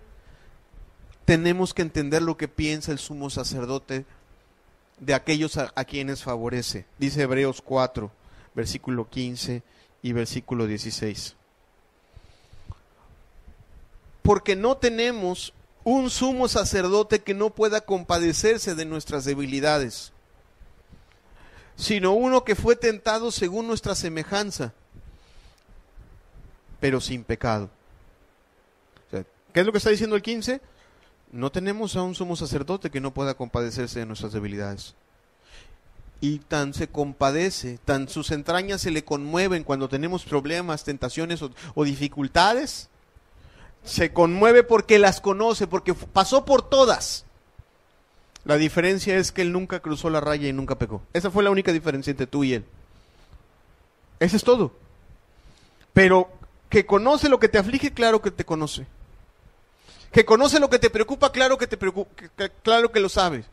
tenemos que entender lo que piensa el sumo sacerdote de aquellos a quienes favorece. Dice Hebreos 4, versículo 15 y versículo 16. Porque no tenemos un sumo sacerdote que no pueda compadecerse de nuestras debilidades, sino uno que fue tentado según nuestra semejanza, pero sin pecado. O sea, ¿qué es lo que está diciendo el 15? No tenemos a un sumo sacerdote que no pueda compadecerse de nuestras debilidades. Y tan se compadece, tan sus entrañas se le conmueven cuando tenemos problemas, tentaciones o dificultades. Se conmueve porque las conoce, porque pasó por todas. La diferencia es que él nunca cruzó la raya y nunca pecó. Esa fue la única diferencia entre tú y él. Eso es todo. Pero que conoce lo que te aflige, claro que te conoce. Que conoce lo que te preocupa, claro que te preocupa, claro que lo sabe.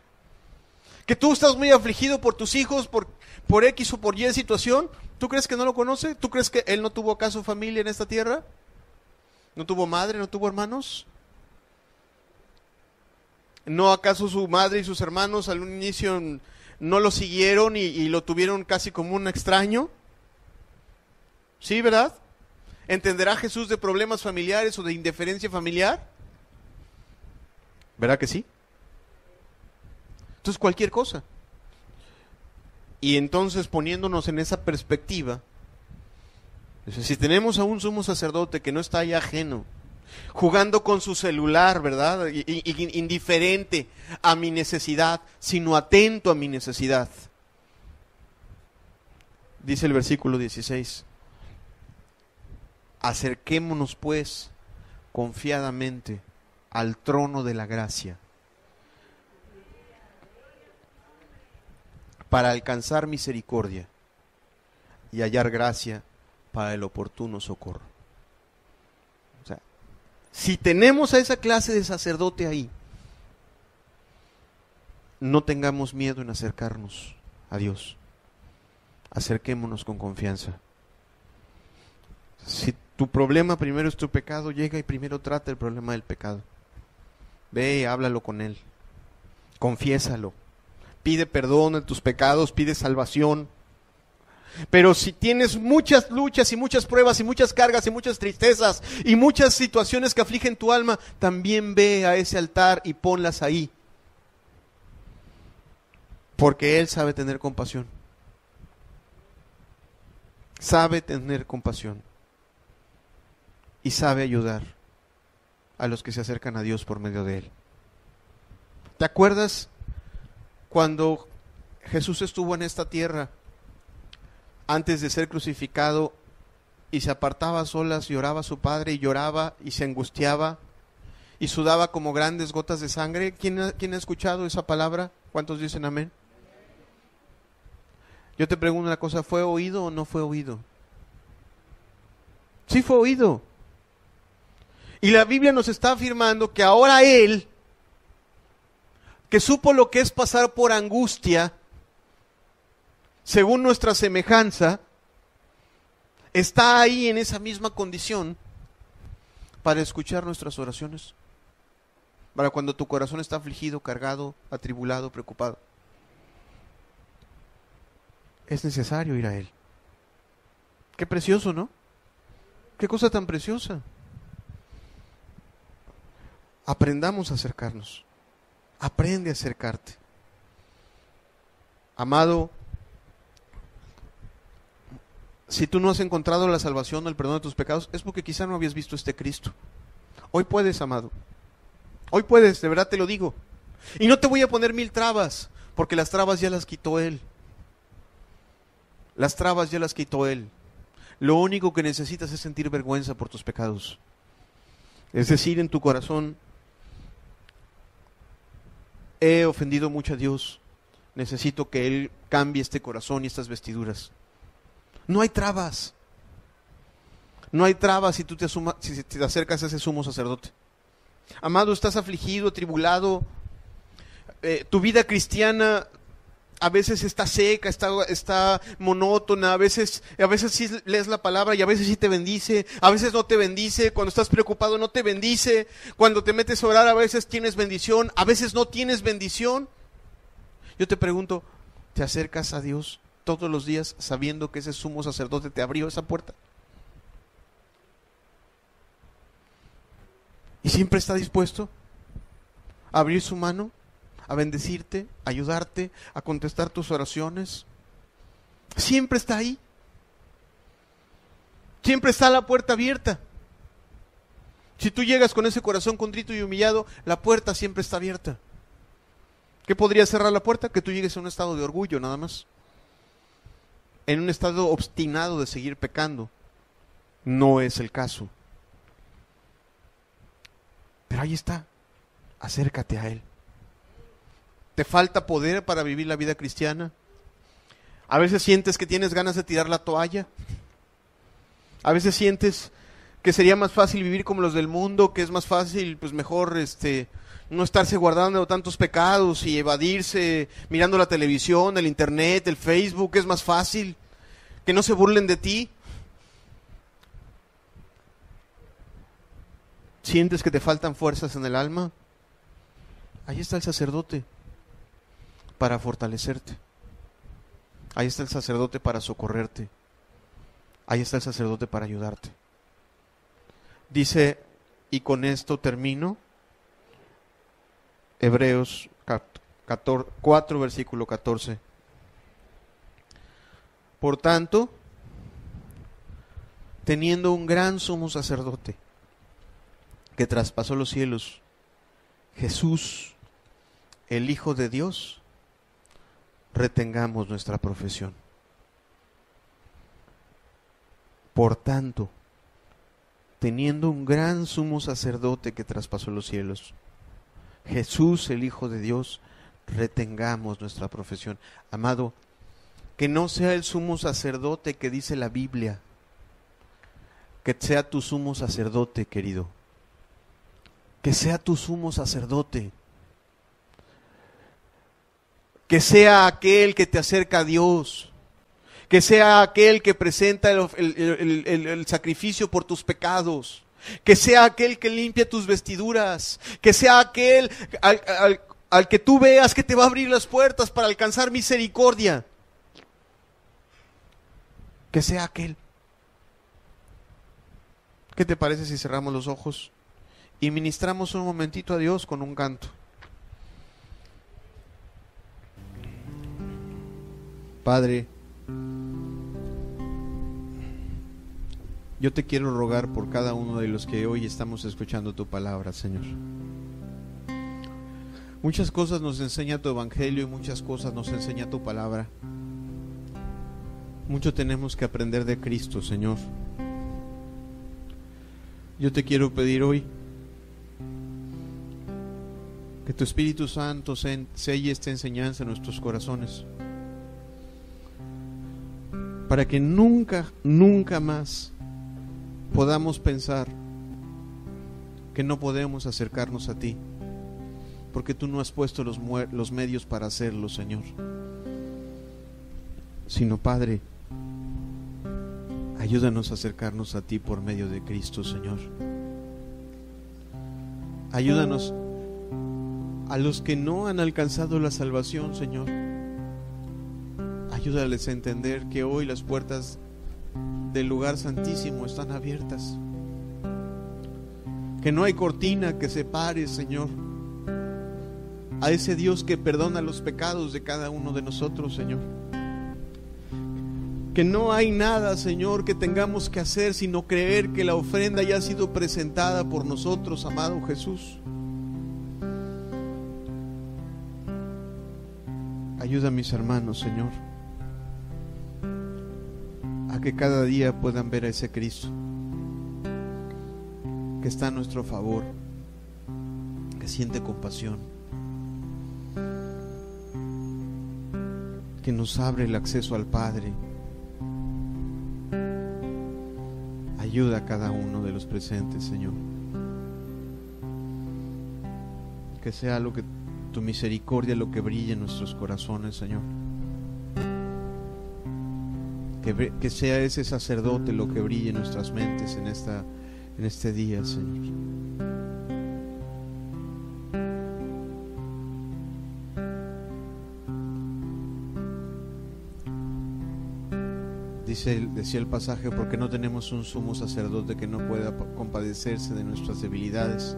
Que tú estás muy afligido por tus hijos, por X o por Y situación, ¿tú crees que no lo conoce? ¿Tú crees que él no tuvo acaso familia en esta tierra? ¿No tuvo madre? ¿No tuvo hermanos? ¿No acaso su madre y sus hermanos al inicio no lo siguieron y lo tuvieron casi como un extraño? ¿Sí, verdad? ¿Entenderá Jesús de problemas familiares o de indiferencia familiar? ¿Verdad que sí? Entonces cualquier cosa. Y entonces poniéndonos en esa perspectiva, si tenemos a un sumo sacerdote que no está ahí ajeno, jugando con su celular, ¿verdad? Indiferente a mi necesidad, sino atento a mi necesidad. Dice el versículo 16. Acerquémonos pues confiadamente al trono de la gracia para alcanzar misericordia y hallar gracia para el oportuno socorro. O sea, si tenemos a esa clase de sacerdote ahí, no tengamos miedo en acercarnos a Dios. Acerquémonos con confianza. Si tu problema primero es tu pecado, llega y primero trata el problema del pecado. Ve y háblalo con Él. Confiésalo. Pide perdón de tus pecados, pide salvación. Pero si tienes muchas luchas y muchas pruebas y muchas cargas y muchas tristezas y muchas situaciones que afligen tu alma, también ve a ese altar y ponlas ahí. Porque Él sabe tener compasión. Sabe tener compasión. Y sabe ayudar a los que se acercan a Dios por medio de Él. ¿Te acuerdas cuando Jesús estuvo en esta tierra antes de ser crucificado y se apartaba a solas y oraba a su Padre y lloraba y se angustiaba y sudaba como grandes gotas de sangre? ¿Quién ha escuchado esa palabra? ¿Cuántos dicen amén? Yo te pregunto una cosa, ¿fue oído o no fue oído? Sí fue oído. Y la Biblia nos está afirmando que ahora Él, que supo lo que es pasar por angustia, según nuestra semejanza, está ahí en esa misma condición para escuchar nuestras oraciones. Para cuando tu corazón está afligido, cargado, atribulado, preocupado. Es necesario ir a Él. Qué precioso, ¿no? Qué cosa tan preciosa. Aprendamos a acercarnos. Aprende a acercarte. Amado, si tú no has encontrado la salvación o el perdón de tus pecados, es porque quizá no habías visto este Cristo. Hoy puedes, amado. Hoy puedes, de verdad te lo digo. Y no te voy a poner 1000 trabas, porque las trabas ya las quitó Él. Las trabas ya las quitó Él. Lo único que necesitas es sentir vergüenza por tus pecados. Es decir, en tu corazón, he ofendido mucho a Dios. Necesito que Él cambie este corazón y estas vestiduras. No hay trabas. No hay trabas si tú si te acercas a ese sumo sacerdote. Amado, estás afligido, atribulado. Tu vida cristiana a veces está seca, está monótona, a veces sí lees la palabra y a veces sí te bendice, a veces no te bendice, cuando estás preocupado no te bendice, cuando te metes a orar a veces tienes bendición, a veces no tienes bendición. Yo te pregunto, ¿te acercas a Dios todos los días sabiendo que ese sumo sacerdote te abrió esa puerta? ¿Y siempre está dispuesto a abrir su mano, a bendecirte, a ayudarte, a contestar tus oraciones? Siempre está ahí. Siempre está la puerta abierta. Si tú llegas con ese corazón contrito y humillado, la puerta siempre está abierta. ¿Qué podría cerrar la puerta? Que tú llegues a un estado de orgullo nada más. En un estado obstinado de seguir pecando. No es el caso. Pero ahí está. Acércate a Él. ¿Te falta poder para vivir la vida cristiana? A veces sientes que tienes ganas de tirar la toalla. A veces sientes que sería más fácil vivir como los del mundo, que es más fácil, pues mejor no estarse guardando tantos pecados y evadirse mirando la televisión, el internet, el Facebook, es más fácil. Que no se burlen de ti. ¿Sientes que te faltan fuerzas en el alma? Ahí está el sacerdote para fortalecerte. Ahí está el sacerdote para socorrerte. Ahí está el sacerdote para ayudarte. Dice, y con esto termino, Hebreos 4, versículo 14. Por tanto, teniendo un gran sumo sacerdote que traspasó los cielos, Jesús, el Hijo de Dios, retengamos nuestra profesión. Por tanto, teniendo un gran sumo sacerdote que traspasó los cielos, Jesús, el Hijo de Dios, retengamos nuestra profesión. Amado, que no sea el sumo sacerdote que dice la Biblia, que sea tu sumo sacerdote, querido. Que sea tu sumo sacerdote. Que sea aquel que te acerca a Dios. Que sea aquel que presenta el sacrificio por tus pecados. Que sea aquel que limpia tus vestiduras. Que sea aquel al que tú veas que te va a abrir las puertas para alcanzar misericordia. Que sea aquel. ¿Qué te parece si cerramos los ojos y ministramos un momentito a Dios con un canto? Padre, yo te quiero rogar por cada uno de los que hoy estamos escuchando tu palabra, Señor. Muchas cosas nos enseña tu evangelio y muchas cosas nos enseña tu palabra. Mucho tenemos que aprender de Cristo, Señor. Yo te quiero pedir hoy que tu Espíritu Santo selle esta enseñanza en nuestros corazones, para que nunca, nunca más podamos pensar que no podemos acercarnos a ti, porque tú no has puesto los medios para hacerlo, Señor. Sino, Padre, ayúdanos a acercarnos a ti por medio de Cristo, Señor. Ayúdanos a los que no han alcanzado la salvación, Señor. Ayúdales a entender que hoy las puertas del lugar santísimo están abiertas, que no hay cortina que separe, Señor, a ese Dios que perdona los pecados de cada uno de nosotros, Señor. Que no hay nada, Señor, que tengamos que hacer sino creer que la ofrenda ya ha sido presentada por nosotros, amado Jesús. Ayuda a mis hermanos, Señor, a que cada día puedan ver a ese Cristo que está a nuestro favor, que siente compasión, que nos abre el acceso al Padre. Ayuda a cada uno de los presentes, Señor. Que sea lo que tu misericordia, lo que brille en nuestros corazones, Señor. Que sea ese sacerdote lo que brille en nuestras mentes en este día, Señor. Decía el pasaje, porque no tenemos un sumo sacerdote que no pueda compadecerse de nuestras debilidades,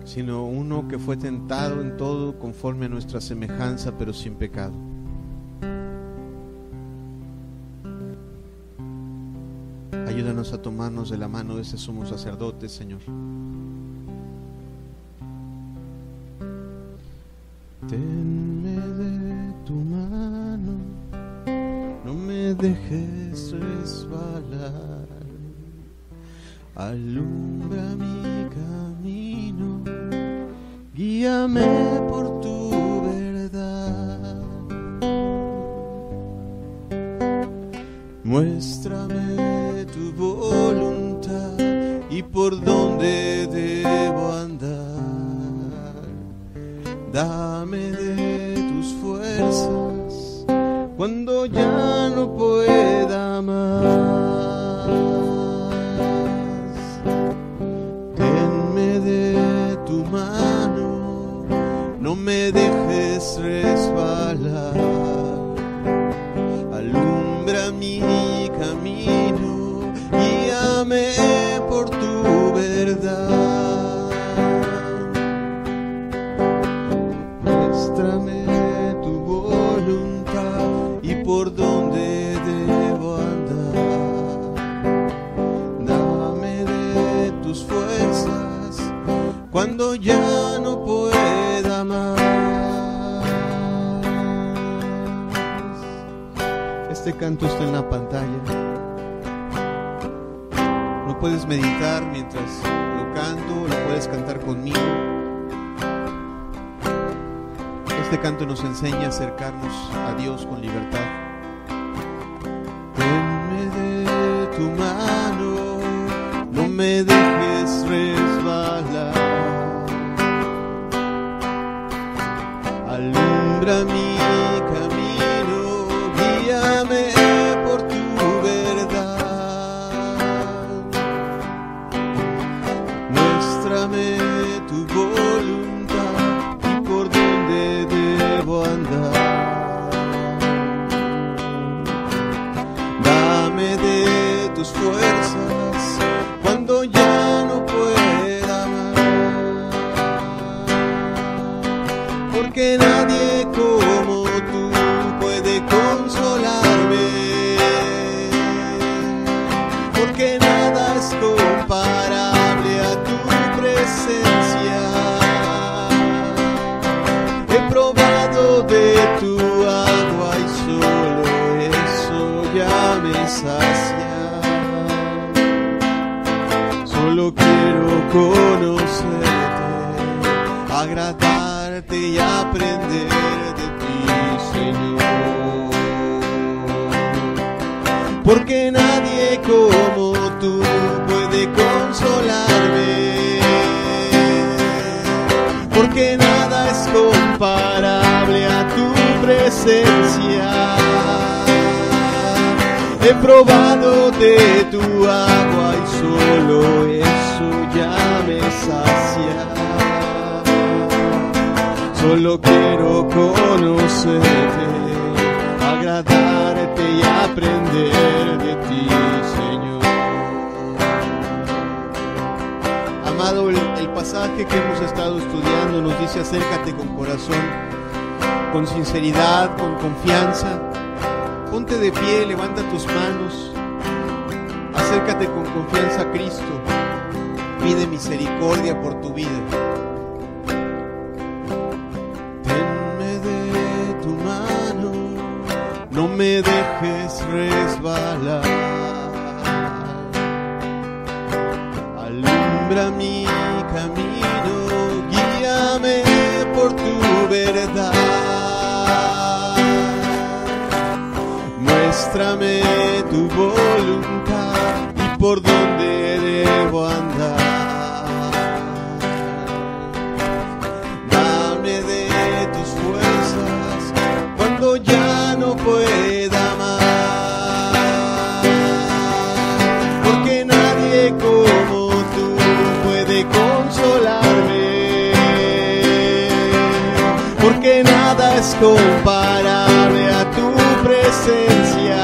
sino uno que fue tentado en todo conforme a nuestra semejanza, pero sin pecado. Ayúdanos a tomarnos de la mano de ese sumo sacerdote, Señor. Tenme de tu mano, no me dejes resbalar, alumbra mi camino, guíame por tu verdad, muéstrame tu voluntad y por dónde debo andar, dame de tus fuerzas cuando ya no pueda más. Tenme de tu mano, no me dejes resbalar, alumbra mi camino, guíame por tu verdad, muéstrame tu voluntad y por dónde debo andar, dame de tus fuerzas cuando ya no pueda más. Este canto está en la pantalla. Lo puedes meditar mientras lo canto, lo puedes cantar conmigo. Este canto nos enseña a acercarnos a Dios con libertad. Tenme de tu mano, no me dejes resbalar, alumbra mi camino, guíame por tu verdad, muéstrame tu voluntad y por dónde debo andar, dame de tus fuerzas cuando ya no pueda más, porque nadie como tú puede consolarme, porque nada es comparable a tu presencia. He probado de tu agua y solo eso ya me sacia. Solo quiero conocerte, agradarte y aprender de ti, Señor. Porque nadie como tú puede consolarme, porque nada es comparable a tu presencia. He probado de tu agua y solo eso ya me sacia. Solo quiero conocerte, agradarte y aprender de ti, Señor. Amado, el pasaje que hemos estado estudiando nos dice: acércate con corazón, con sinceridad, con confianza. Ponte de pie, levanta tus manos, acércate con confianza a Cristo, pide misericordia por tu vida. Tenme de tu mano, no me dejes resbalar. Alumbra mi camino, guíame por tu verdad. Muéstrame tu voluntad y por dónde debo andar. Dame de tus fuerzas cuando ya no pueda más, porque nadie como tú puede consolarme, porque nada es comparable a tu presencia.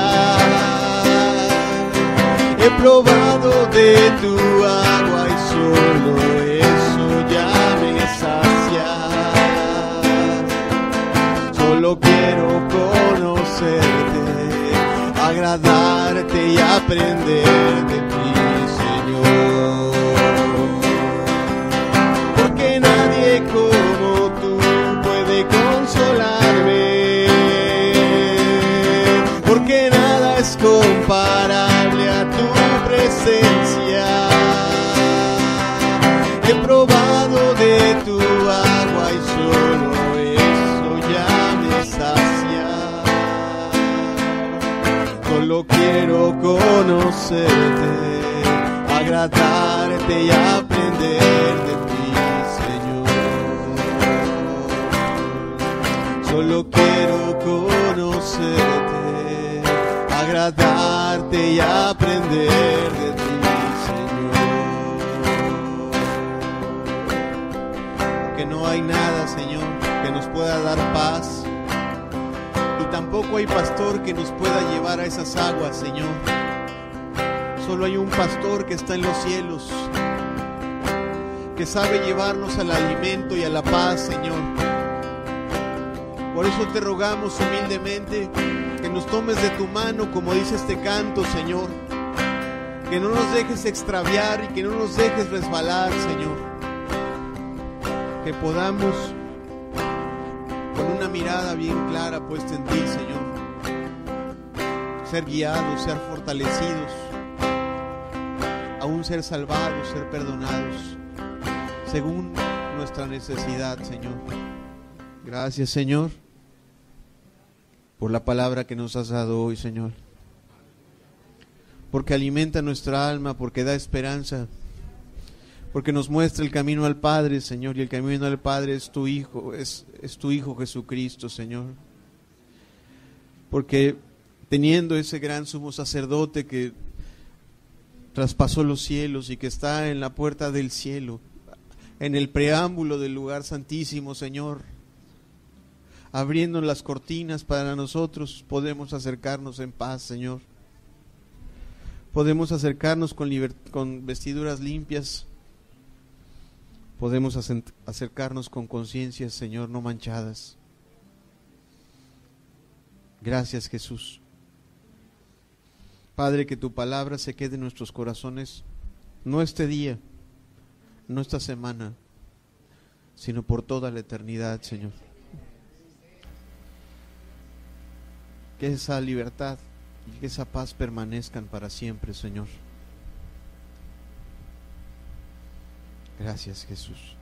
He probado de tu agua y solo eso ya me sacia. Solo quiero conocerte, agradarte y aprender de ti, Señor. Porque nadie como tú puede consolarme, porque nada es comparable a tu presencia. He probado de tu agua y solo eso ya me sacia. Solo quiero conocerte, agradarte y aprender de ti, Señor. Solo quiero conocerte, agradarte y aprender de ti, Señor. Porque no hay nada, Señor, que nos pueda dar paz, y tampoco hay pastor que nos pueda llevar a esas aguas, Señor. Solo hay un pastor que está en los cielos, que sabe llevarnos al alimento y a la paz, Señor. Por eso te rogamos humildemente que nos tomes de tu mano, como dice este canto, Señor. Que no nos dejes extraviar y que no nos dejes resbalar, Señor. Que podamos, con una mirada bien clara puesta en ti, Señor, ser guiados, ser fortalecidos, aún ser salvados, ser perdonados, según nuestra necesidad, Señor. Gracias, Señor, por la palabra que nos has dado hoy, Señor, porque alimenta nuestra alma, porque da esperanza, porque nos muestra el camino al Padre, Señor, y el camino al Padre es tu Hijo, es tu Hijo Jesucristo, Señor. Porque teniendo ese gran sumo sacerdote que traspasó los cielos y que está en la puerta del cielo, en el preámbulo del lugar santísimo, Señor, abriendo las cortinas para nosotros, podemos acercarnos en paz, Señor. Podemos acercarnos con vestiduras limpias. Podemos acercarnos con conciencias, Señor, no manchadas. Gracias, Jesús. Padre, que tu palabra se quede en nuestros corazones, no este día, no esta semana, sino por toda la eternidad, Señor. Que esa libertad y que esa paz permanezcan para siempre, Señor. Gracias, Jesús.